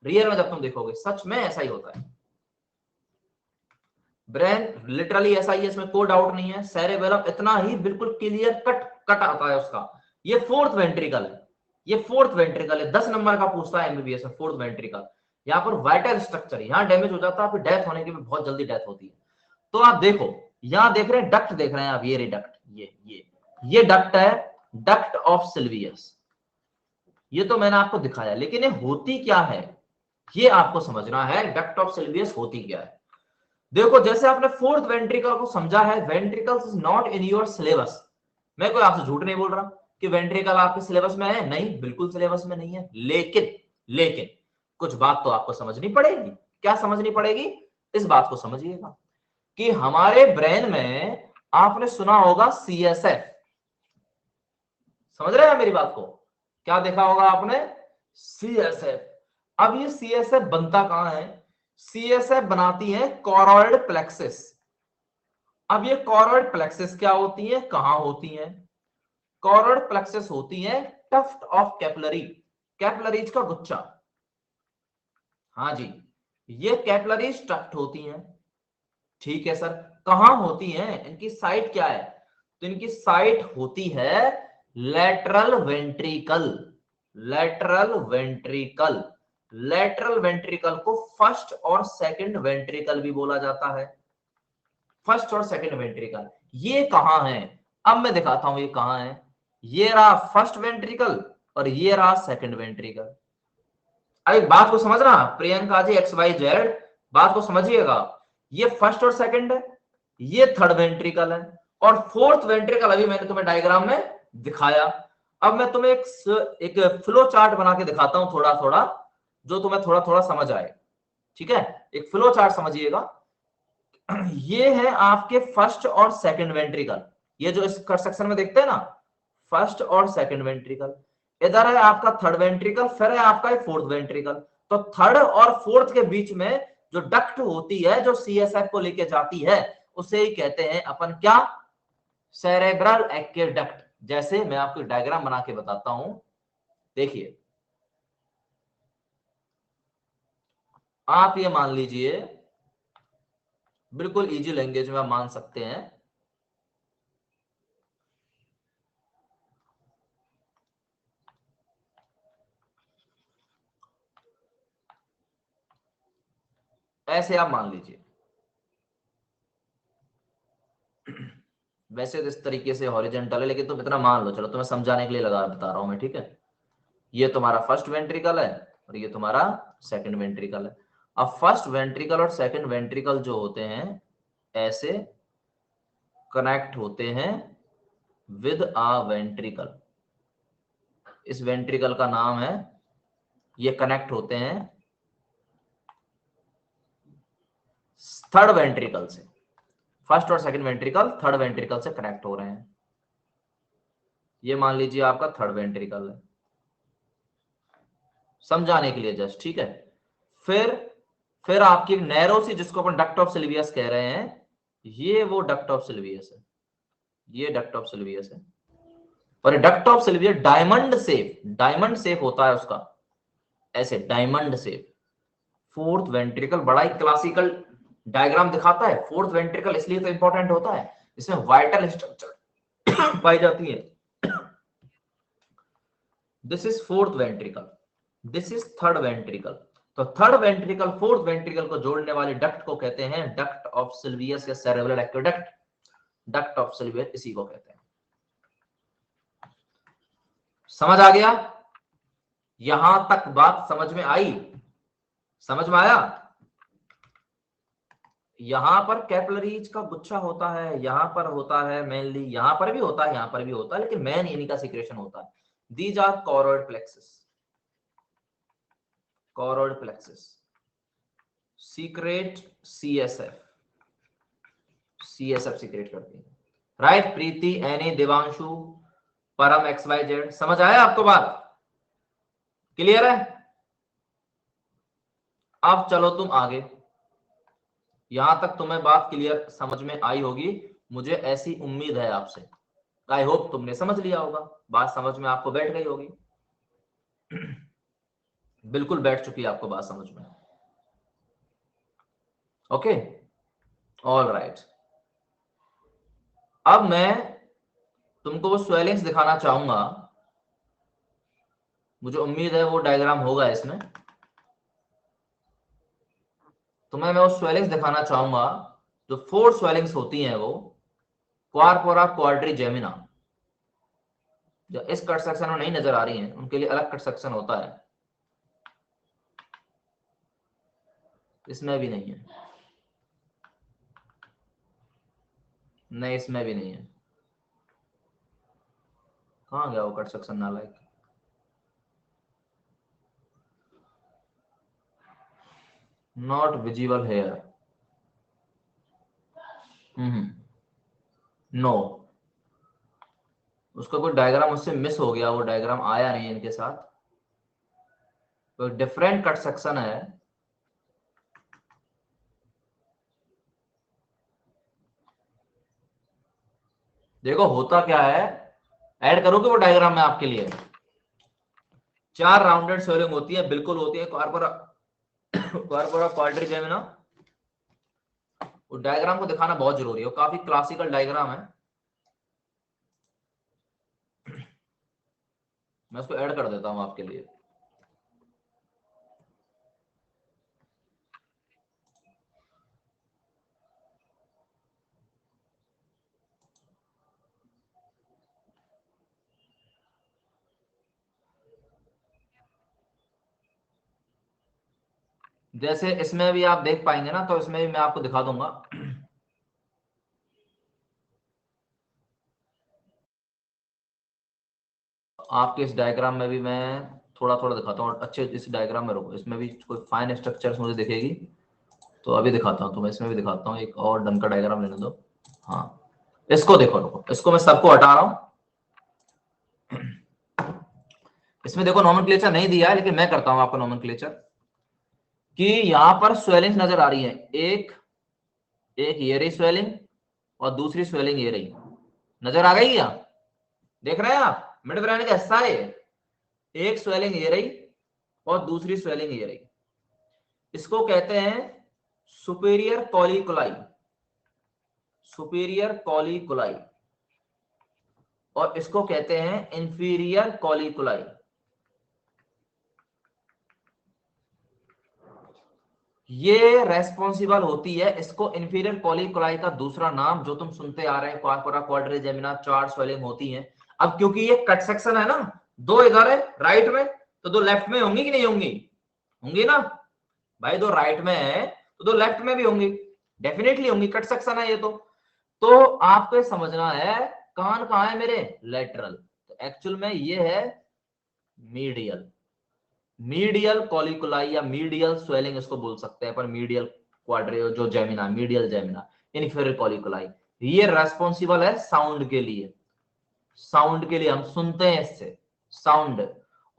रियल में जब तुम देखोगे सच में ऐसा ही होता है, ब्रेन लिटरली ऐसा ही है, इसमें कोई डाउट नहीं है, सेरेबेलम इतना ही बिल्कुल क्लियर कट कट आता है उसका, ये फोर्थ वेंट्रिकल है, ये फोर्थ वेंट्रिकल है, 10 नंबर का पूछता है एमबीबीएस में, फोर्थ वेंट्रिकल, यहाँ पर वाइटल स्ट्रक्चर, यहाँ डैमेज हो जाता है, फिर डेथ होने की भी बहुत जल्दी डेथ होती है। तो आप देखो, यहाँ देख रहे हैं डक्ट, देख रहे हैं आप, ये डक्ट, ये डक्ट है, डक्ट ऑफ सिल्वियस, ये तो मैंने आपको दिखाया, लेकिन ये होती क्या है ये आपको समझना है, डक्ट ऑफ सिल्वियस होती क्या है। देखो जैसे आपने फोर्थ वेंट्रिकल को समझा है, ventricles is not in your syllabus, मैं कोई आपसे झूठ नहीं बोल रहा कि वेंट्रिकल आपके सिलेबस में है, नहीं बिल्कुल सिलेबस में नहीं है, लेकिन कुछ बात तो आपको समझनी पड़ेगी, क्या समझनी पड़ेगी, इस बात को समझिएगा कि हमारे ब्रेन में आपने सुना होगा सीएसएफ, समझ रहे हैं मेरी बात को, क्या देखा होगा आपने, सीएसएफ। अब ये सीएसएफ बनता कहां है, सीएसएफ बनाती है कॉरॉइड प्लेक्सिस। अब ये कॉरॉइड प्लेक्सिस क्या होती है, कहां होती है, कॉरॉइड प्लेक्सिस होती है टफ्ट ऑफ कैपिलरी, कैपिलरीज का गुच्छा, हाँ जी, ये कैपिलरीज टफ्ट होती हैं, ठीक है सर, कहां होती हैं, इनकी साइट क्या है, तो इनकी साइट होती है lateral ventricle, lateral ventricle, lateral ventricle को फर्स्ट और सेकंड वेंट्रिकल भी बोला जाता है, फर्स्ट और सेकंड वेंट्रिकल, ये कहां है, अब मैं दिखाता हूं ये कहां है, ये रहा फर्स्ट वेंट्रिकल और ये रहा सेकंड वेंट्रिकल। अब एक बात को समझना प्रियंका जी XYZ, बात को समझिएगा, ये फर्स्ट और सेकंड है, ये थर्ड वेंट्रिकल है, और फोर्थ वेंट्रिकल अभी मैंने तुम्हें डायग्राम में दिखाया। अब मैं तुम्हें एक फ्लो चार्ट बना के दिखाता हूं थोड़ा थोड़ा, जो तुम्हें थोड़ा थोड़ा समझ आए, ठीक है, एक फ्लो चार्ट समझिएगा, ये है आपके फर्स्ट और सेकंड वेंट्रिकल, ये जो इस सेक्शन में देखते हैं ना, फर्स्ट और सेकंड वेंट्रिकल, इधर है आपका थर्ड वेंट्रिकल, फिर है आपका फोर्थ वेंट्रिकल, तो थर्ड और फोर्थ के बीच में जो डक्ट होती है जो सीएसएफ को लेके जाती है, उसे ही कहते हैं अपन क्या, सेरेब्रल एक्वेडक्ट। जैसे मैं आपको डायग्राम बना के बताता हूं, देखिए आप ये मान लीजिए, बिल्कुल इजी लैंग्वेज में आप मान सकते हैं, ऐसे आप मान लीजिए, वैसे तो इस तरीके से हॉरिजेंटल है, लेकिन तुम इतना मान लो, चलो तुम्हें समझाने के लिए लगा बता रहा हूं मैं, ठीक है, ये तुम्हारा फर्स्ट वेंट्रिकल है और ये तुम्हारा सेकंड वेंट्रिकल है। अब फर्स्ट वेंट्रिकल और सेकंड वेंट्रिकल जो होते हैं ऐसे कनेक्ट होते हैं विद अ वेंट्रिकल, इस वेंट्रिकल का नाम है, ये कनेक्ट होते हैं थर्ड वेंट्रिकल से, फर्स्ट और सेकंड वेंट्रिकल थर्ड वेंट्रिकल से कनेक्ट हो रहे हैं, ये मान लीजिए आपका थर्ड वेंट्रिकल है, समझाने के लिए जस्ट, ठीक है। फिर फिर आपकी नैरो सी, जिसको अपन डक्ट ऑफ सिल्वियस कह रहे हैं, ये वो डक्ट ऑफ सिल्वियस है, ये डक्ट ऑफ सिल्वियस है, और duct of Silvius diamond shape होता है उसका, ऐसे डायमंड शेप, फोर्थ वेंट्रिकल बड़ा ही क्लासिकल डायग्राम दिखाता है, फोर्थ वेंट्रिकल इसलिए तो इंपॉर्टेंट होता है, इसमें वाइटल स्ट्रक्चर पाई जाती है। This is fourth ventricle, this is third ventricle, तो थर्ड वेंट्रिकल फोर्थ वेंट्रिकल को जोड़ने वाले डक्ट को कहते हैं डक्ट ऑफ सिल्वियस या cerebral aqueduct, duct of Silvius इसी को कहते हैं। समझ आ गया, यहां तक बात समझ में आई, समझ में आया, यहां पर कैपिलरीज का गुच्छा होता है, यहां पर होता है मेनली, यहां पर भी होता है, यहां पर भी होता है, लेकिन मेन इन्हीं का सिक्रेशन होता है। These are choroid plexus, choroid plexus secrete CSF, CSF secrete करती है, राइट प्रीति, एनी, देवांशु, परम एक्स वाई जेड। समझ आया आपको बात? क्लियर है? अब चलो तुम आगे। यहां तक तुम्हें बात क्लियर समझ में आई होगी, मुझे ऐसी उम्मीद है आपसे। आई होप तुमने समझ लिया होगा, बात समझ में आपको बैठ गई होगी। बिल्कुल बैठ चुकी है आपको बात समझ में। Okay, all right. अब मैं तुमको वो स्वेलिंग्स दिखाना चाहूंगा, मुझे उम्मीद है वो डायग्राम होगा इसमें। तुम्हें मैं वो स्वेलिंग्स दिखाना चाहूंगा जो 4 स्वेलिंग्स होती हैं, वो क्वारपोरा क्वाड्रिजेमिना। जो इस कट सेक्शन में नहीं नजर आ रही हैं उनके लिए अलग कट सेक्शन होता है, इसमें भी नहीं है, नहीं इसमें भी नहीं है। कहां गया वो कट सेक्शन नालायक? Not visible here. नो, उसका कोई डायग्राम उससे मिस हो गया, वो डायग्राम आया नहीं इनके साथ, तो डिफरेंट कट सेक्शन है। देखो होता क्या है, ऐड करोगे वो डायग्राम में आपके लिए। 4 राउंडेड स्वेलिंग होती है, बिल्कुल होती है क्वारपोरा क्वारपोरा क्वाड्रिजेमिना। वो डायग्राम को दिखाना बहुत जरूरी है, वो काफी क्लासिकल डायग्राम है। मैं उसको ऐड कर देता हूं आपके लिए। जैसे इसमें भी आप देख पाएंगे ना, तो इसमें भी मैं आपको दिखा दूंगा। आपके इस डायग्राम में भी मैं थोड़ा थोड़ा दिखाता हूँ अच्छे। इस डायग्राम में रुको, इसमें भी कोई फाइन स्ट्रक्चर्स मुझे दिखेगी तो अभी दिखाता हूँ। तो मैं इसमें भी दिखाता हूँ, एक और डन का डायग्राम लेने दो। हाँ, इसको देखो, रुको, इसको मैं सबको हटा रहा हूँ। इसमें देखो नोमेनक्लेचर नहीं दिया है, लेकिन मैं करता हूँ आपको नोमेनक्लेचर। कि यहां पर स्वेलिंग नजर आ रही है, एक एक ये रही स्वेलिंग, और दूसरी स्वेलिंग ये रही। नजर आ गई क्या? देख रहे हैं आप? मिड ब्रेन का हिस्सा है। एक स्वेलिंग ये रही और दूसरी स्वेलिंग ये रही। इसको कहते हैं सुपीरियर कॉलिकुलाई, सुपीरियर कॉलिकुलाई। और इसको कहते हैं इंफीरियर कॉलिकुलाई। ये रेस्पॉन्सिबल होती है, इसको इंफीरियर कॉलिकुलाई का दूसरा नाम जो तुम सुनते आ रहे हैं, क्वारपोरा क्वाड्रिजेमिना, 4 स्वेलिंग होती हैं। अब क्योंकि ये कट सेक्शन है ना, 2 इधर है राइट में, तो 2 लेफ्ट में होंगी कि नहीं होंगी? होंगी ना भाई, 2 राइट में है तो 2 लेफ्ट में भी होंगी, डेफिनेटली होंगी, कट सेक्शन है ये तो आपको समझना है कान कहां है मेरे, लेटरल। तो एक्चुअल में ये है मीडियल, मीडियल कॉलिकुलाई या मीडियल स्वेलिंग इसको बोल सकते हैं, पर मीडियल क्वाड्रे जो जेमिना, मीडियल जेमिना, इंफीरियर कॉलिकुलाई, ये रेस्पॉन्सिबल है साउंड के लिए। साउंड के लिए हम सुनते हैं इससे साउंड।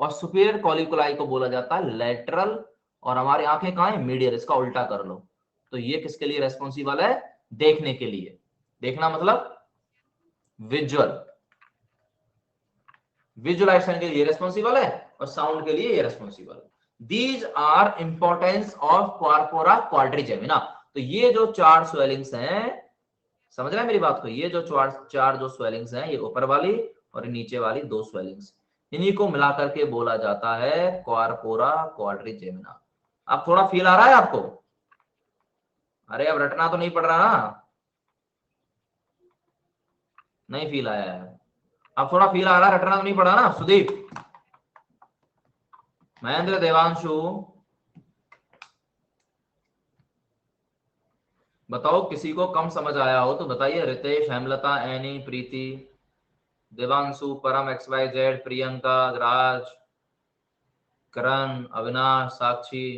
और सुपीरियर कॉलिकुलाई को बोला जाता है लेटरल, और हमारी आंखें कहां है, मीडियल। इसका उल्टा कर लो, तो ये किसके लिए रेस्पॉन्सिबल है, देखने के लिए। देखना मतलब विजुअल, विजुअलाइजेशन के लिए रेस्पॉन्सिबल है, और साउंड के लिए ये रेस्पॉन्सिबल है। These are importance of corpora quadrigemina. तो ये जो 4 स्वेलिंग्स हैं, समझ रहे हैं मेरी बात को, ये जो चार जो स्वेलिंग्स हैं, ये ऊपर वाली और नीचे वाली 2 स्वेलिंग्स, इन्हीं को मिलाकर के बोला जाता है क्वारपोरा क्वाड्रिजेमिना। अब थोड़ा फील आ रहा है आपको? अरे अब रटना तो नहीं पड़ रहा ना? नहीं फील आया है? अब थोड़ा फील आ रहा है, रटना तो नहीं पड़ा ना? सुदीप, महेंद्र, देवांशु, बताओ किसी को कम समझ आया हो तो बताइए। रितेश, हेमलता, एनी, प्रीति, देवांशु, परम, एक्स वाई जेड, प्रियंका, राज, करण, अविनाश, साक्षी,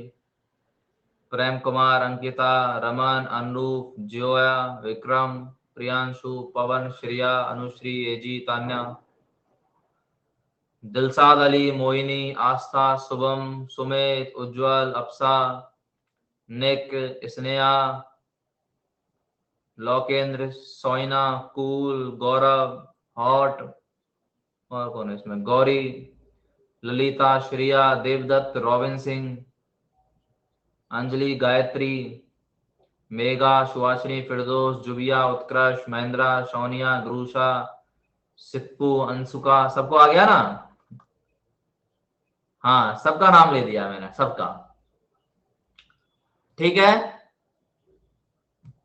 प्रेम कुमार, अंकिता, रमन, अनुरूप, जोया, विक्रम, प्रियांशु, पवन, श्रिया, अनुश्री, एजी, तान्या, दिलसाद अली, मोइनी, आस्था, शुभम, सुमित, उज्जवल, अप्सा, निक, स्नेहा, लोकेंद्र, सोइना, कूल, गौरव, हॉट, और कौन है इसमें, गौरी, ललिता, श्रिया, देवदत्त, रॉबिन सिंह, अंजलि, गायत्री, मेघा, सुहासिनी, फिरदोस, जुबिया, उत्कर्ष, महेंद्रा, सोनिया, ध्रुषा, सिप्पू, अंशुका, सबको आ गया ना? हाँ, सबका नाम ले दिया मैंने, सबका। ठीक है,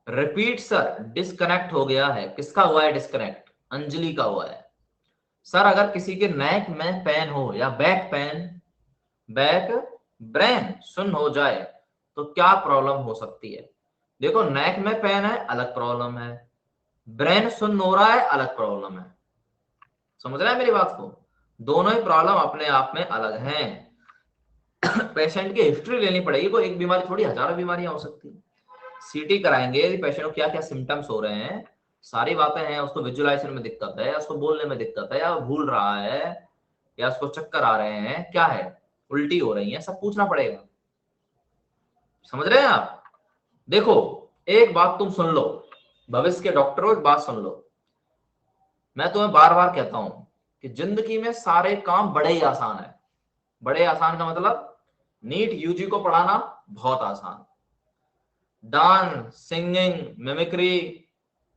रिपीट सर, डिस्कनेक्ट हो गया है। किसका हुआ है डिस्कनेक्ट? अंजलि का हुआ है। सर अगर किसी के नेक में पेन हो या बैक ब्रेन सुन हो जाए तो क्या प्रॉब्लम हो सकती है? देखो, नेक में पेन है, अलग प्रॉब्लम है। ब्रेन सुन हो रहा है, अलग प्रॉब्लम है। समझ रहे हैं मेरी बात को? दोनों ही प्रॉब्लम अपने आप में अलग हैं। पेशेंट की हिस्ट्री लेनी पड़ेगी, कोई एक बीमारी थोड़ी, हजारों बीमारियां हो सकती है। सीटी कराएंगे, पेशेंट को क्या क्या सिम्टम्स हो रहे हैं, सारी बातें हैं। उसको विजुअलाइजेशन में दिक्कत है, उसको बोलने में दिक्कत है, या भूल रहा है, या उसको चक्कर आ रहे हैं, क्या है, उल्टी हो रही है, सब पूछना पड़ेगा। समझ रहे हैं आप? देखो, एक बात तुम सुन लो, भविष्य के डॉक्टरों, एक बात सुन लो। मैं तुम्हें बार बार कहता हूं कि जिंदगी में सारे काम बड़े ही आसान है। बड़े आसान का मतलब, नीट यूजी को पढ़ाना बहुत आसान, dance, singing, mimicry,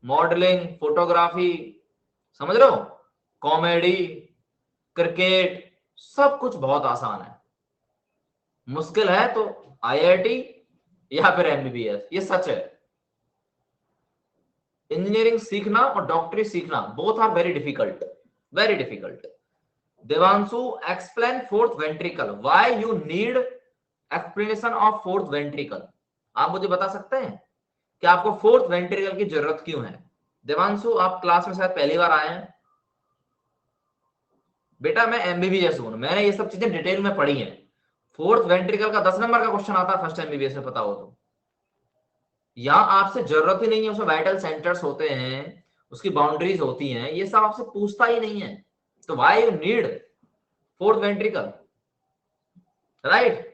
modelling, photography, समझ रहे हो, कॉमेडी, क्रिकेट, सब कुछ बहुत आसान है। मुश्किल है तो आईआईटी या फिर एमबीबीएस, ये सच है। इंजीनियरिंग सीखना और डॉक्टरी सीखना, both are very difficult, very difficult. Devanshu, explain fourth ventricle, why you need explanation of fourth ventricle. आप मुझे बता सकते हैं कि आपको फोर्थ वेंट्रिकल की जरूरत क्यों है? देवांशु, आप क्लास में शायद पहली बार आए हैं। बेटा मैं एमबीबीएस हूं, मैंने ये सब चीजें डिटेल में पढ़ी हैं। फोर्थ वेंट्रिकल का 10 नंबर का क्वेश्चन आता है फर्स्ट एमबीबीएस में, पता हो तो। यहां आपसे जरूरत ही नहीं है, उसमें वाइटल सेंटर्स होते हैं, उसकी बाउंड्रीज होती हैं, ये सब आपसे पूछता ही नहीं है। तो why you need fourth ventricle, right?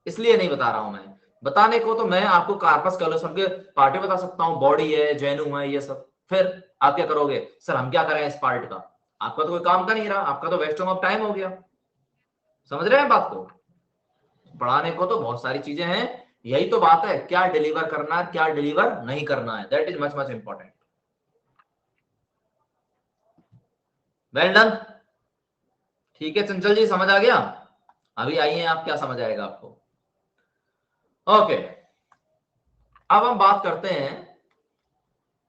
इसलिए नहीं बता रहा हूं मैं। बताने को तो मैं आपको कार्पस कैलोसम के पार्ट बता सकता हूं, बॉडी है, जेनू है, ये सब। फिर आप क्या करोगे? सर हम क्या करें इस पार्ट का? आपका तो कोई काम का नहीं रहा, आपका तो वेस्टिंग ऑफ टाइम हो गया। समझ रहे हैं बात को? पढ़ाने को तो बहुत सारी चीजें हैं, यही तो बात है, क्या डिलीवर करना है, क्या डिलीवर नहीं करना है, that is much much important. Well done. ठीक है चंचल जी, समझ आ गया? अभी आइए आप, क्या समझ आएगा आपको? ओके, अब हम बात करते हैं।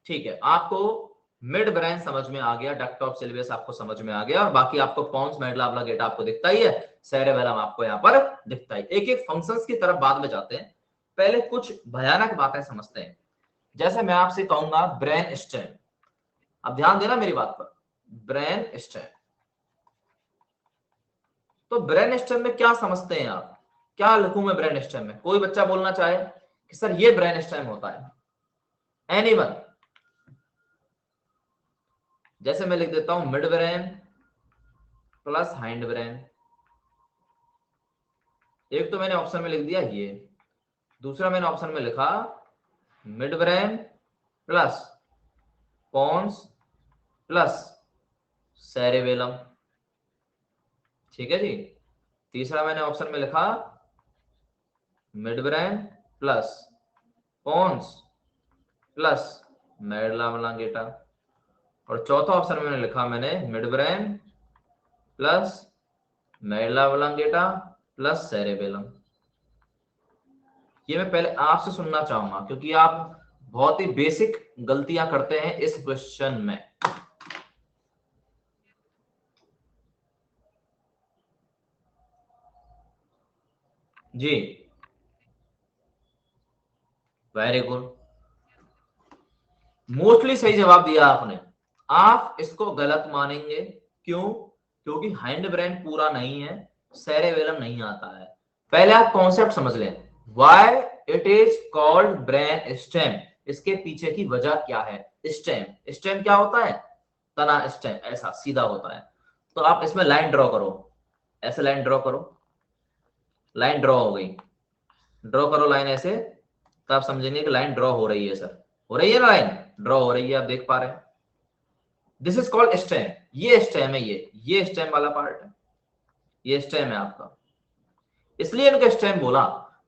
ठीक है, आपको मिड ब्रेन समझ में आ गया, डक्ट ऑफ सिल्वियस आपको समझ में आ गया, और बाकी आपको पॉन्स, मेडुला ऑब्लिंगेटा आपको दिखता ही है, सेरेबेलम आपको यहाँ पर दिखता ही। एक एक फंक्शंस की तरफ बाद में जाते हैं, पहले कुछ भयानक बातें समझते हैं। जैसे मैं आपसे कहूंगा ब्रेन स्टेम, अब ध्यान देना मेरी बात पर, ब्रेन स्टेम। तो ब्रेन स्टेम में क्या समझते हैं आप? क्या लिखूं मैं ब्रेन स्टेम में? कोई बच्चा बोलना चाहे कि सर ये ब्रेन स्टेम होता है, एनीवन? जैसे मैं लिख देता हूं mid brain plus hind brain. एक तो मैंने ऑप्शन में लिख दिया ये, दूसरा मैंने ऑप्शन में लिखा midbrain plus pons plus cerebellum. ठीक है जी। तीसरा मैंने ऑप्शन में लिखा midbrain plus pons plus medulla oblongata, और चौथा ऑप्शन मैंने लिखा मैंने midbrain plus medulla oblongata plus cerebellum. ये मैं पहले आपसे सुनना चाहूंगा, क्योंकि आप बहुत ही बेसिक गलतियां करते हैं इस क्वेश्चन में। जी, वेरी गुड, मोस्टली सही जवाब दिया आपने। आप इसको गलत मानेंगे, क्यों? क्योंकि हाइंड ब्रेन पूरा नहीं है, सेरेबेलम नहीं आता है। पहले आप कॉन्सेप्ट समझ लें, why it is called brain stem, इसके पीछे की वजह क्या है। स्टेम, स्टेम क्या होता है? तना स्टेम, ऐसा सीधा होता है। तो आप इसमें लाइन ड्रॉ करो, ऐसे लाइन ड्रॉ करो, लाइन ड्रॉ हो गई, ड्रॉ करो लाइन ऐसे, तो आप समझेंगे कि लाइन ड्रॉ हो रही है सर, हो रही है ना, लाइन ड्रॉ हो रही है, आप देख पा रहे हैं। दिस इज कॉल्ड स्टेम, ये स्टेम है, ये स्टेम वाला पार्ट है, ये स्टेम है आपका, इसलिए इनको स्टेम बोला।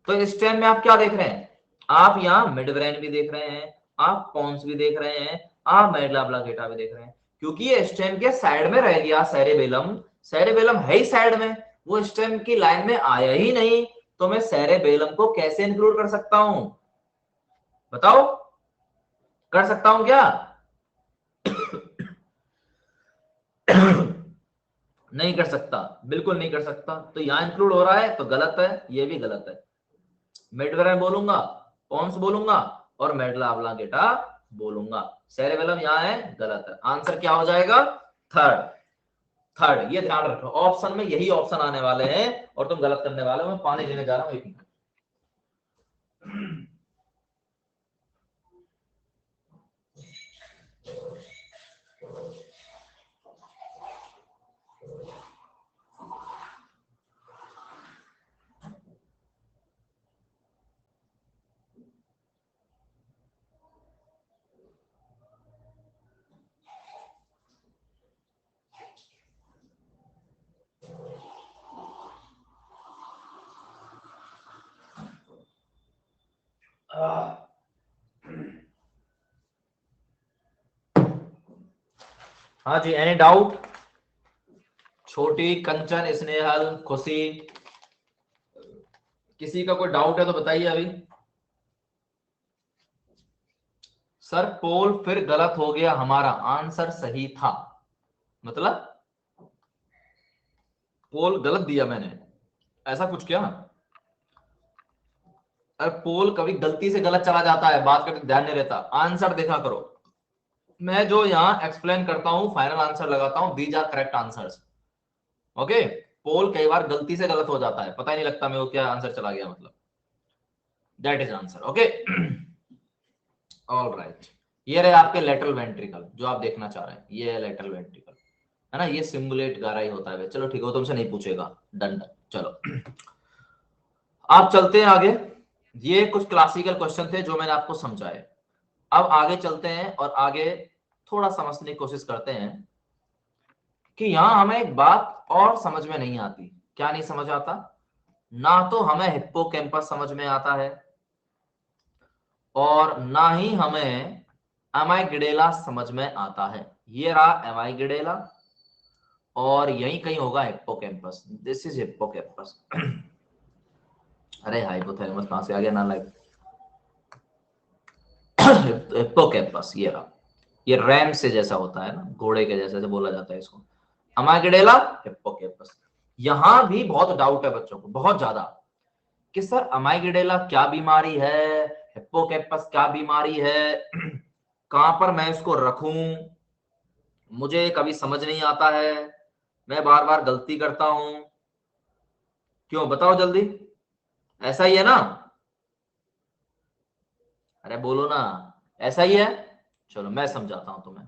तो स्टेम में आप क्या देख रहे हैं, आप यहाँ मिड ब्रेन भी देख रहे हैं, आप पोन्स भी देख रहे हैं, आप मेडुला ऑब्लिंगुएटा भी देख रहे हैं, क्योंकि ये स्टेम के साइड में रह गया सेरेबेलम, सेरेबेलम है ही साइड में, वो स्टेम की लाइन में आया ही नहीं, तो मैं सेरेबेलम को कैसे इंक्लूड कर सकता हूं, बताओ, कर सकता हूं क्या? नहीं कर सकता, बिल्कुल नहीं कर सकता। तो यहां इंक्लूड हो रहा है तो गलत है, ये भी गलत है। मिड ब्रेन बोलूंगा, पोन्स बोलूंगा और मेडुला ऑब्लिंगुएटा बोलूंगा, सेरेबेलम यहां है, गलत है। आंसर क्या हो जाएगा? थर्ड, थर्ड, ये ध्यान रखो, ऑप्शन में यही ऑप्शन आने वाले हैं और तुम गलत करने वाले हो। मैं पानी लेने जा रहा हूं, एक मिनट। हाँ जी, एनी डाउट? छोटी, कंचन, स्नेहल, खुशी, किसी का कोई डाउट है तो बताइए अभी। सर पोल फिर गलत हो गया, हमारा आंसर सही था, मतलब पोल गलत दिया मैंने, ऐसा कुछ क्या? अरे पोल कभी गलती से गलत चला जाता है, बात करके ध्यान नहीं रहता, आंसर देखा करो। मैं जो यहाँ एक्सप्लेन करता हूँ, फाइनल आंसर लगाता हूँ, these are correct answers. Okay, poll कई बार गलती से गलत हो जाता है, पता ही नहीं लगता मेरे को क्या आंसर चला गया, मतलब that is answer. Okay, all right, ये रहे आपके लेटरल वेंट्रिकल जो आप देखना चाह रहे हैं, ये है लेटरल वेंट्रिकल, है ना, ये सिमुलेट गारा ही होता है। चलो ठीक है, तुमसे नहीं पूछेगा, डन। चलो आप चलते हैं आगे, ये कुछ क्लासिकल क्वेश्चन थे जो मैंने आपको समझाए। अब आगे चलते हैं और आगे थोड़ा समझने की कोशिश करते हैं कि यहां हमें एक बात और समझ में नहीं आती। क्या नहीं समझ आता? ना तो हमें हिप्पोकैम्पस समझ में आता है और ना ही हमें एमाइग्डाला समझ में आता है। ये रहा एमाइग्डाला और यहीं कहीं होगा हिप्पोकैम्पस, दिस इज हिप्पोकैम्पस। अरे हाइपोथैलेमस कहां से आ गया ना, लाइक हिप्पोकैम्पस, ये रहा, ये रैम से जैसा होता है ना, घोड़े के जैसे बोला जाता है इसको, अमाइग्डाला, हिप्पोकैम्पस। यहां भी बहुत डाउट है बच्चों को, बहुत ज्यादा, कि सर अमाइग्डाला क्या बीमारी है, हिप्पोकैम्पस क्या बीमारी है, कहां पर मैं इसको रखूं, मुझे कभी समझ नहीं आता है, मैं बार बार गलती करता हूं, क्यों बताओ जल्दी, ऐसा ही है ना? अरे बोलो ना, ऐसा ही है? चलो मैं समझाता हूं तुम्हें।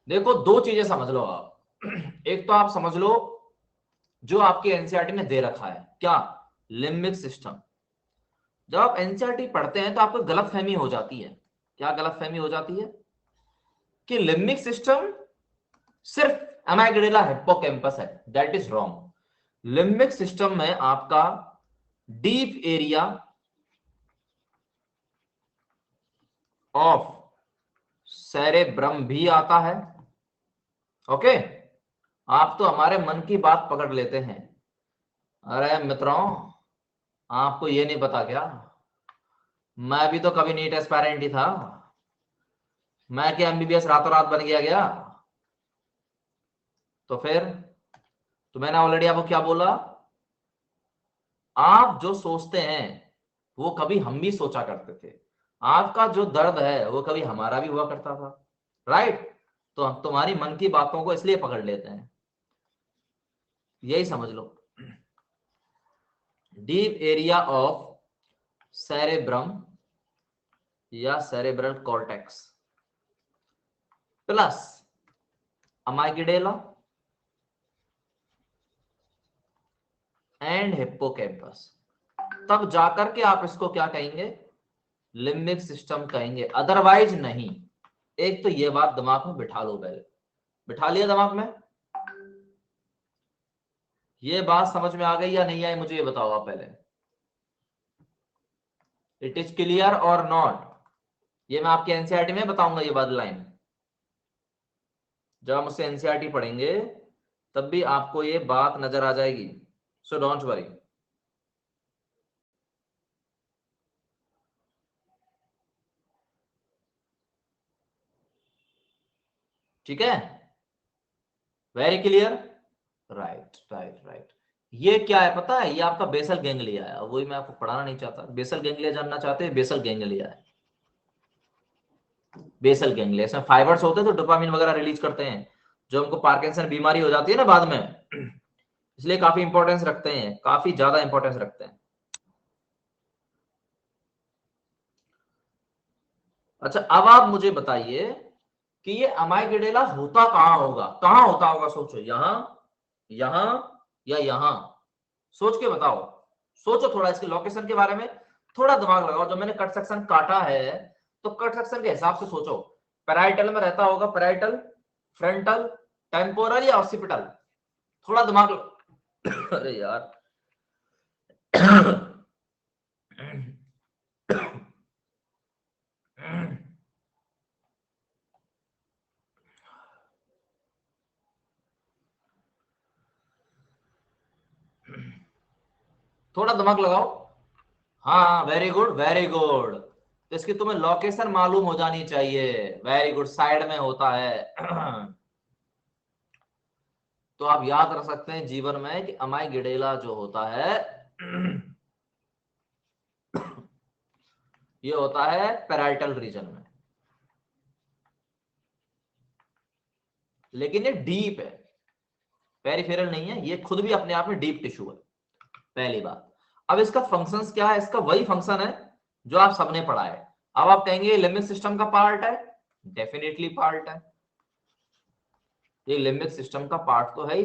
देखो दो चीजें समझ लो आप। एक तो आप समझ लो जो आपकी एनसीईआरटी ने दे रखा है, क्या? Limbic system. जब आप एनसीईआरटी पढ़ते हैं तो आपको गलतफहमी हो जाती है। क्या गलतफहमी हो जाती है? कि लिम्बिक सिस्टम सिर्फ अमाइग्डाला हिप्पोकैम्पस है, that is wrong. Limbic system में आपका डीप एरिया ऑफ सेरेब्रम भी आता है। ओके, आप तो हमारे मन की बात पकड़ लेते हैं। अरे मित्रों, आपको ये नहीं पता क्या, मैं भी तो कभी नीट एस्पायरेंट ही था, मैं क्या एमबीबीएस रातों रात बन गया? तो फिर, तो मैंने ऑलरेडी आपको क्या बोला, आप जो सोचते हैं वो कभी हम भी सोचा करते थे, आपका जो दर्द है वो कभी हमारा भी हुआ करता था, राइट? तो हम तुम्हारी मन की बातों को इसलिए पकड़ लेते हैं, यही समझ लो। डीप एरिया ऑफ सेरेब्रम या cerebral cortex plus amygdala and hippocampus, तब जाकर के आप इसको क्या कहेंगे, लिम्बिक सिस्टम कहेंगे, अदरवाइज नहीं। एक तो ये बात दिमाग में बिठा लो, पहले बिठा लिया दिमाग में, ये बात समझ में आ गई या नहीं आई, मुझे ये बताओ आप पहले। इट इज क्लियर और नॉट? ये मैं आपके एनसीईआरटी में बताऊंगा ये बात लाइन, जब हम उससे एनसीईआरटी पढ़ेंगे तब भी आपको ये बात नजर आ जाएगी, सो डोंट वरी। ठीक है, very clear, right right right. ये क्या है पता है, ये आपका बेसल गैंग्लिया है, वही मैं आपको पढ़ाना नहीं चाहता, बेसल गैंग्लिया जानना चाहते हैं, बेसल गैंग्लिया है, बेसल गैंग्लिया, इसमें फाइबर्स होते हैं तो डोपामिन वगैरह रिलीज करते हैं, जो हमको पार्किंसन बीमारी हो जाती है ना बाद में, इसलिए काफी इंपॉर्टेंस रखते हैं, काफी ज्यादा इंपॉर्टेंस रखते हैं। अच्छा, अब आप मुझे बताइए कि ये अमाइग्रेला होता कहां होगा, कहां होता होगा, सोचो, यहां, यहां या यहां, सोच के बताओ, सोचो थोड़ा इसके लोकेशन के बारे में, थोड़ा दिमाग लगाओ। जो मैंने कट सेक्शन काटा है तो कट सेक्शन के हिसाब से सोचो, पैराइटल में रहता होगा, पैराइटल, फ्रंटल, टेम्पोरल या ऑक्सीपिटल, थोड़ा दिमाग अरे यार थोड़ा दिमाग लगाओ। हाँ, वेरी गुड वेरी गुड, तो इसकी तुम्हें लोकेशन मालूम हो जानी चाहिए, वेरी गुड, साइड में होता है। तो आप याद रख सकते हैं जीवन में कि अमाइग्रेला जो होता है ये होता है पैराइटल रीजन में, लेकिन ये डीप है, पेरिफेरल नहीं है, ये खुद भी अपने आप में डीप टिश्यू है, पहली बात। अब इसका फंक्शंस क्या है, इसका वही फंक्शन है जो आप सबने पढ़ा है। अब आप कहेंगे लिम्बिक सिस्टम का पार्ट है, डेफिनेटली पार्ट है, ये लिम्बिक सिस्टम का पार्ट तो है ही,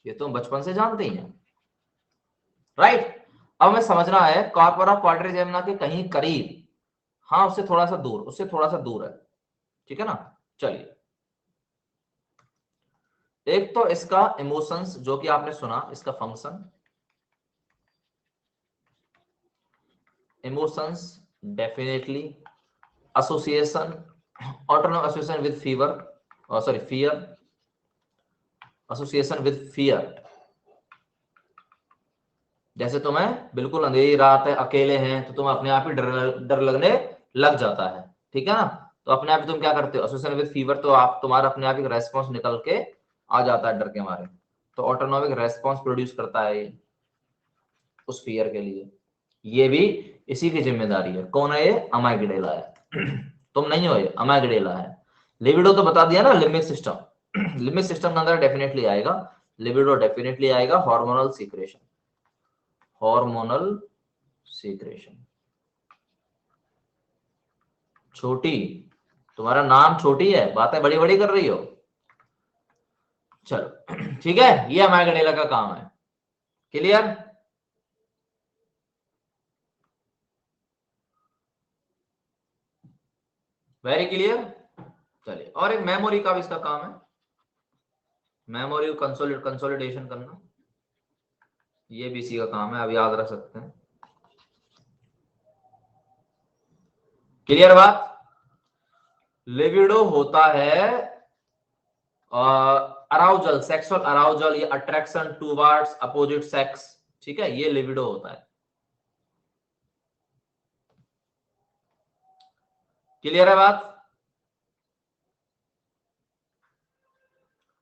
ये तो हम बचपन से जानते ही हैं, राइट। अब हमें समझना है कॉर्पोरा क्वाड्रिजेमिना के कहीं करीब, हाँ उससे थोड़ा सा दूर, उससे थोड़ा सा दूर है, ठीक है ना। चलिए, एक तो इसका इमोशंस जो कि आपने सुना, इसका function, emotions definitely, association, autonomous association with fever, sorry fear, association with fear, जैसे तुम्हें बिल्कुल अंधेरी रात है, अकेले हैं, तो तुम अपने आप ही डर डर लगने लग जाता है, ठीक है ना। तो अपने आप ही तुम क्या करते हो, एसोसिएशन विद फीवर, तो आप तुम्हारा अपने आप ही रेस्पॉन्स निकल के आ जाता है डर के मारे, तो ऑटोनोमिक रेस्पॉन्स प्रोड्यूस करता है ये उस फियर के लिए, ये भी इसी की जिम्मेदारी है। कौन है ये, अमाइग्रेला है। तुम नहीं हो, ये अमाइग्रेला है। लिबिडो तो बता दिया ना, लिम्बिक सिस्टम, लिम्बिक सिस्टम के अंदर डेफिनेटली आएगा, लिबिडो डेफिनेटली आएगा, हार्मोनल सीक्रेशन, हार्मोनल सीक्रेशन। छोटी, तुम्हारा नाम छोटी है, बातें बड़ी बड़ी कर रही हो, चलो ठीक है, ये अमाइग्रेला का काम है, क्लियर। Very clear. चलिए, और एक मेमोरी का भी इसका काम है, मेमोरी कंसोलिडेशन करना, ये भी इसी का काम है, अब याद रख सकते हैं, क्लियर बात। लिबिडो होता है अराउजल, सेक्सुअल अराउजल या अट्रैक्शन टूवर्ड्स अपोजिट सेक्स, ठीक है, ये लिबिडो होता है, क्लियर है बात।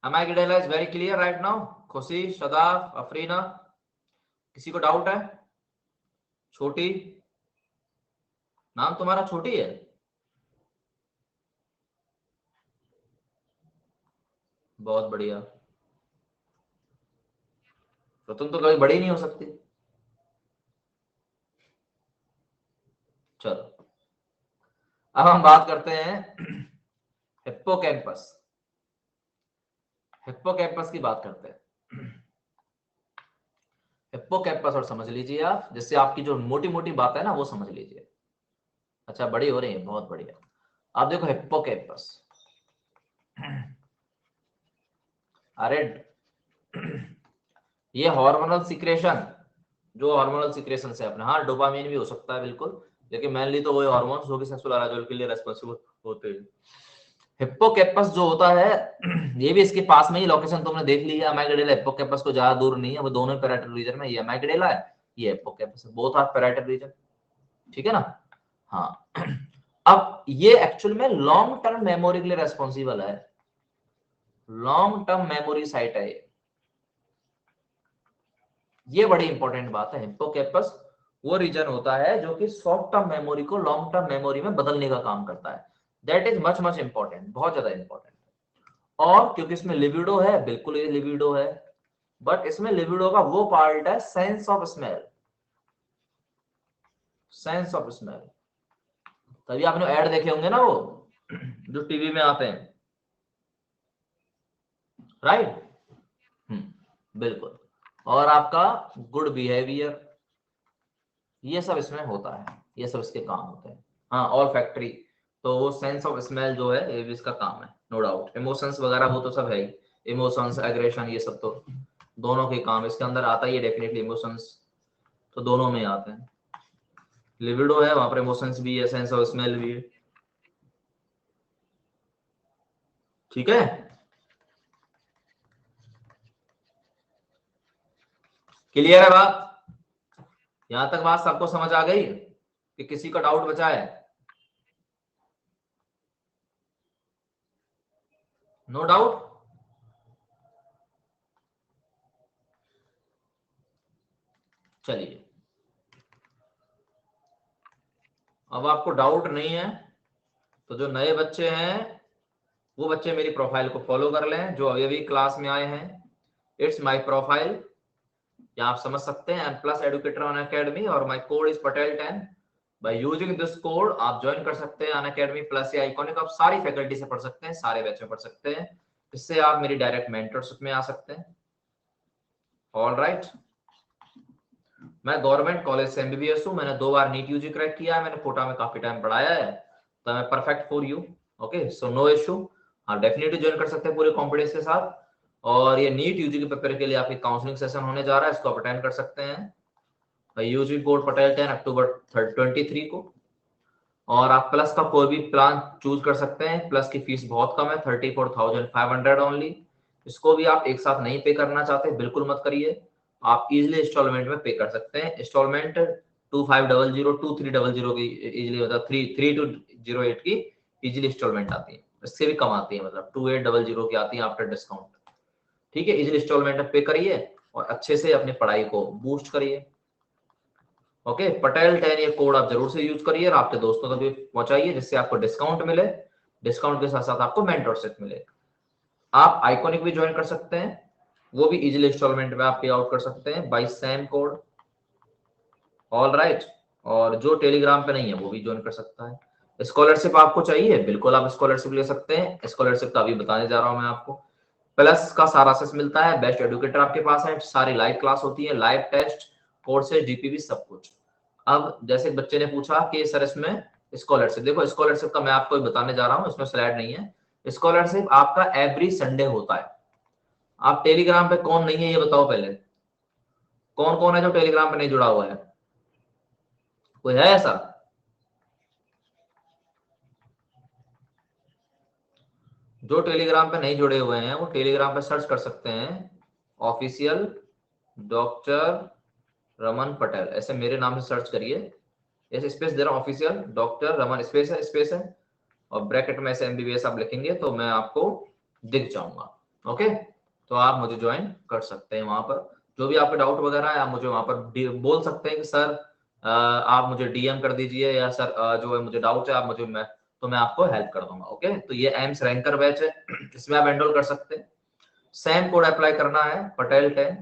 Amygdala is very clear right now, Khushi, Shadab, अफरीना, किसी को डाउट है। छोटी, नाम तुम्हारा छोटी है, बहुत बढ़िया, तो तुम तो कभी बड़ी नहीं हो सकती। चलो, अब हम बात करते हैं हिप्पोकैम्पस, हिप्पोकैम्पस की बात करते हैं। हिप्पोकैम्पस और समझ लीजिए आप, जिससे आपकी जो मोटी मोटी बात है ना वो समझ लीजिए। अच्छा बड़ी हो रही है, बहुत बढ़िया। आप देखो हिप्पोकैम्पस, अरे ये हार्मोनल सिक्रेशन, जो हार्मोनल सिक्रेशन से अपने, हाँ डोपामिन भी हो सकता है बिल्कुल, लेकिन मेनली तो वो हार्मोन्स जो भी सेक्सुअल अराजल के लिए रेस्पॉन्सिबल होते हैं। हिप्पोकैम्पस जो होता है ये भी इसके पास में ही लोकेशन तुमने देख ली है, अमाइगडाला हिप्पोकैम्पस को ज्यादा दूर नहीं है, वो दोनों पैराइटल रीजन में, ये अमाइगडाला है, ये हिप्पोकैम्पस है, बोथ आर पैराइटल रीजन, ठीक है ना। हाँ अब ये एक्चुअल में लॉन्ग टर्म मेमोरी के लिए रेस्पॉन्सिबल है, लॉन्ग टर्म मेमोरी साइट है ये बड़ी इंपॉर्टेंट बात है। हिप्पोकैम्पस वो रीजन होता है जो कि शॉर्ट टर्म मेमोरी को लॉन्ग टर्म मेमोरी में बदलने का काम करता है। That is much much important, बहुत ज्यादा इंपॉर्टेंट। और क्योंकि इसमें लिबिडो है, बिल्कुल ये लिबिडो है, बट इसमें लिबिडो का वो पार्ट है sense of smell, sense of smell. तभी आपने ऐड देखे होंगे ना वो जो टीवी में आते हैं, राइट। बिल्कुल। और आपका गुड बिहेवियर, ये सब इसमें होता है, ये सब इसके काम होते हैं। हाँ ऑल फैक्ट्री, तो वो सेंस ऑफ स्मेल जो है ये भी इसका काम है, नो डाउट। इमोशंस वगैरह वो तो सब है ही, इमोशंस एग्रेशन ये सब तो दोनों के काम इसके अंदर आता ही है डेफिनेटली, इमोशंस तो दोनों में आते हैं। लिबिडो है वहां पर, इमोशंस भी है, सेंस ऑफ स्मेल भी है, ठीक है। क्लियर है बात, यहां तक बात सबको समझ आ गई कि किसी का डाउट बचा है? No doubt. चलिए अब आपको डाउट नहीं है तो जो नए बच्चे हैं वो बच्चे मेरी प्रोफाइल को फॉलो कर लें, जो अभी अभी क्लास में आए हैं। इट्स माय प्रोफाइल, या आप समझ सकते हैं I'm plus educator Unacademy, और my code is Patel 10। By using this code आप ज्वाइन कर सकते हैं अन अकेडमी प्लस या आइकॉनिक, आप सारी फैकल्टी से पढ़ सकते हैं, सारे बैच में पढ़ सकते हैं, इससे आप मेरी डायरेक्ट मेंटरशिप में आ सकते हैं। ऑल राइट, मैं गवर्नमेंट कॉलेज से एमबीबीएस हूँ, मैंने 2 बार नीट यूजी क्रैक किया है, मैंने कोटा में काफी टाइम पढ़ाया है, तो मैं perfect for you. Okay so no issue, आप डेफिनेटली ज्वाइन कर सकते हैं पूरे कॉन्फिडेंस के साथ। और ये नीट यूजी के पेपर के लिए आपकी काउंसलिंग सेशन होने जा रहा है, इसको आप अटेंड कर सकते हैं यूजी कोड पटेल 10 अक्टूबर 23 को। और आप प्लस का कोई भी प्लान चूज कर सकते हैं, प्लस की फीस बहुत कम है, 34,500 ओनली। इसको भी आप एक साथ नहीं पे करना चाहते बिल्कुल मत करिए, आप इजिली इंस्टॉलमेंट में पे कर सकते हैं। इंस्टॉलमेंट 2500 2300 की इजिली, मतलब 3208 की इजिली इंस्टॉलमेंट आती है, इससे भी कम आती है, मतलब 2800 की आती है आफ्टर डिस्काउंट। ठीक है, इजिली इंस्टॉलमेंट पे करिए और अच्छे से अपनी पढ़ाई को बूस्ट करिए। ओके पटेल 10 ये कोड आप जरूर से यूज करिए और आपके दोस्तों तक भी पहुंचाइए, जिससे आपको डिस्काउंट मिले, डिस्काउंट के साथ साथ आपको मेंटरशिप मिले। आप आइकॉनिक भी ज्वाइन कर सकते हैं, वो भी इजिली इंस्टॉलमेंट में आप पे आउट कर सकते हैं by same code. All right, और जो टेलीग्राम पे नहीं है वो भी ज्वाइन कर सकता है। स्कॉलरशिप आपको चाहिए, बिल्कुल आप स्कॉलरशिप ले सकते हैं। स्कॉलरशिप का अभी बताने जा रहा हूं मैं आपको। प्लस का सारा सेस मिलता है, बेस्ट एडुकेटर आपके पास है, सारी लाइव क्लास होती है, लाइव टेस्ट, कोर्सेज, डीपीवी सब कुछ। अब जैसे बच्चे ने पूछा कि सर इसमें स्कॉलरशिप, देखो स्कॉलरशिप का मैं आपको बताने जा रहा हूँ, इसमें स्लाइड नहीं है। स्कॉलरशिप आपका एवरी संडे होता है। आप टेलीग्राम पे कौन नहीं है ये बताओ पहले, कौन कौन है जो टेलीग्राम पे नहीं जुड़ा हुआ है? कोई है ऐसा? जो टेलीग्राम पे नहीं जुड़े हुए हैं वो टेलीग्राम पे सर्च कर सकते हैं, ऑफिशियल डॉक्टर रमन पटेल, ऐसे मेरे नाम से सर्च करिए, ऐसे स्पेस दे रहा हूँ, ऑफिशियल डॉक्टर रमन स्पेस है, और ब्रैकेट में ऐसे एमबीबीएस आप लिखेंगे तो मैं आपको दिख जाऊंगा। ओके, तो आप मुझे ज्वाइन कर सकते हैं वहां पर, जो भी आपके डाउट वगैरह है आप मुझे वहां पर बोल सकते हैं कि सर आप मुझे डीएम कर दीजिए, या सर जो है मुझे डाउट है आप मुझे, मैं आपको हेल्प कर दूंगा। ओके, तो ये एम्स रैंकर बैच है, इसमें आप एनरोल कर सकते हैं। सेम कोड अप्लाई करना है, पटेल 10,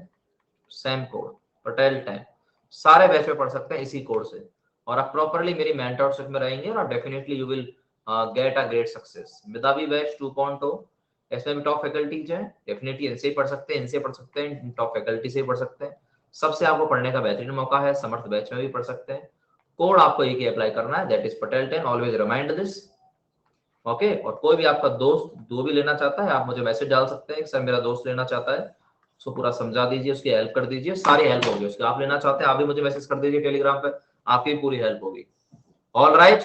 सेम कोड पटेल 10, सारे बैच में पढ़ सकते हैं इसी कोड से, और आप प्रॉपरली मेरी मेंटरशिप में रहेंगे और definitely you will get a great success. मेधावी बैच 2.0, इसमें भी टॉप फैकल्टीज हैं, डेफिनेटली इनसे ही पढ़ सकते हैं, इनसे पढ़ सकते हैं, टॉप फैकल्टी से ही पढ़ सकते हैं। सबसे आपको पढ़ने का बेहतरीन मौका है, समर्थ बैच में भी पढ़ सकते हैं। कोड आपको एक ही अप्लाई करना है, that is Patel 10, always remind this, okay. और कोई भी आपका दोस्त जो भी लेना चाहता है, आप मुझे मैसेज डाल सकते हैं, सर मेरा दोस्त लेना चाहता है, उसको पूरा समझा दीजिए, उसकी हेल्प कर दीजिए, सारी हेल्प होगी उसकी। आप लेना चाहते हैं, आप भी मुझे मैसेज कर दीजिए टेलीग्राम पे, आपकी पूरी हेल्प होगी। All right,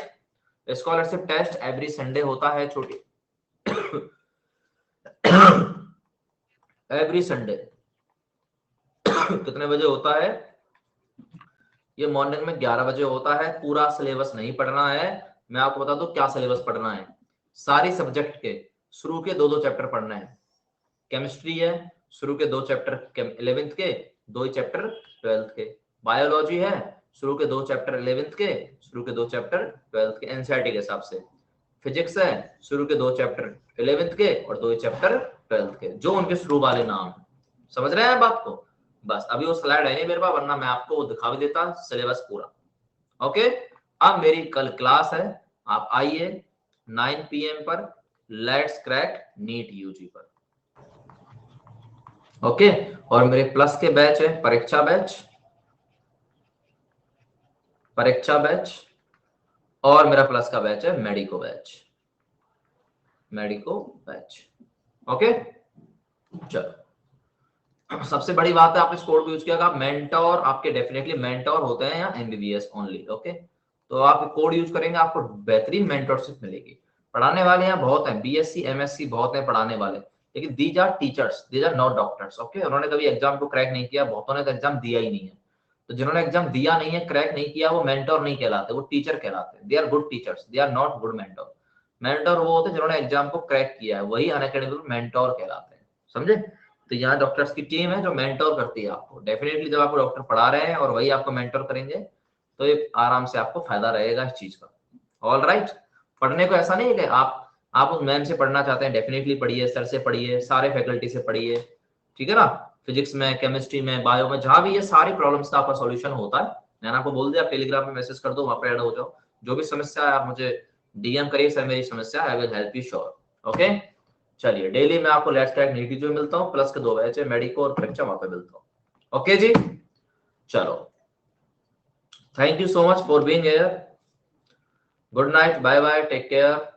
scholarship test every Sunday होता है छोटी एवरी संडे कितने बजे होता है? ये मॉर्निंग में 11 बजे होता है। पूरा सिलेबस नहीं पढ़ना है, मैं आपको बता दूं क्या सिलेबस पढ़ना है। सारी सब्जेक्ट के शुरू के 2-2 चैप्टर पढ़ना है। केमिस्ट्री है, शुरू के 2 चैप्टर 11th के, 2 चैप्टर 12th के। बायोलॉजी है, शुरू के 2 चैप्टर 11th के, शुरू के 2 चैप्टर 12th के एनसीईआरटी के हिसाब से। फिजिक्स है, शुरू के 2 चैप्टर 11th के और 2 चैप्टर 12th के, जो उनके शुरू वाले नाम। समझ रहे हैं बात को? बस अभी वो स्लाइड है नहीं मेरे पास, वरना मैं आपको वो दिखा भी देता सिलेबस पूरा। ओके, अब मेरी कल क्लास है, आप आइए 9 PM पर, लेट्स क्रैक नीट यूजी पर। ओके, और मेरे प्लस के बैच है परीक्षा बैच, परीक्षा बैच, और मेरा प्लस का बैच है medico batch, medico batch. Okay, चलो सबसे बड़ी बात है आपने इस कोड को यूज किया, मेंटोर आपके डेफिनेटली मेंटोर होते हैं या एमबीबीएस ओनली। ओके, तो आप कोड यूज करेंगे, आपको बेहतरीन मेंटोरशिप मिलेगी। पढ़ाने वाले यहाँ बहुत हैं, बीएससी एमएससी बहुत हैं पढ़ाने वाले, लेकिन these are teachers, these are not doctors. Okay, उन्होंने कभी एग्जाम को क्रैक नहीं किया, बहुतों ने तो एग्जाम दिया ही नहीं है। तो जिन्होंने एग्जाम दिया नहीं है, क्रैक नहीं किया, वो मेंटोर नहीं कहलाते, वो टीचर कहलाते हैं। They are good teachers, they are not good mentor. Mentor वो होते हैं जिन्होंने एग्जाम को क्रैक किया है, वही अनअकैडमिक मेंटोर कहलाते हैं। समझे? तो यहाँ डॉक्टर्स की टीम है जो मेंटोर करती है आपको। डेफिनेटली जब आपको डॉक्टर पढ़ा रहे हैं और वही आपको मेंटोर करेंगे, तो ये आराम से आपको फायदा रहेगा इस चीज का। ऑल राइट, पढ़ने को ऐसा नहीं है कि आप उस मैम से पढ़ना चाहते हैं, डेफिनेटली पढ़िए, सर से पढ़िए, सारे फैकल्टी से पढ़िए, ठीक है ना। फिजिक्स में, केमिस्ट्री में, बायो में, जहां भी ये सारी प्रॉब्लम्स का आपका सॉल्यूशन होता है, मैंने आपको बोल दिया, आप टेलीग्राम में मैसेज कर दो, वहां पर ऐड हो जाओ। जो भी समस्या है आप मुझे डीएम करिए, सर मेरी समस्या, I will help you sure. Okay, चलिए डेली मैं आपको लेट्स क्रैक नीट जो मिलता हूँ, प्लस के 2 बैच है मेडिको और परीक्षा, वहां पे मिलता हूँ। ओके जी, चलो thank you so much for being here. Good night, bye bye, take care.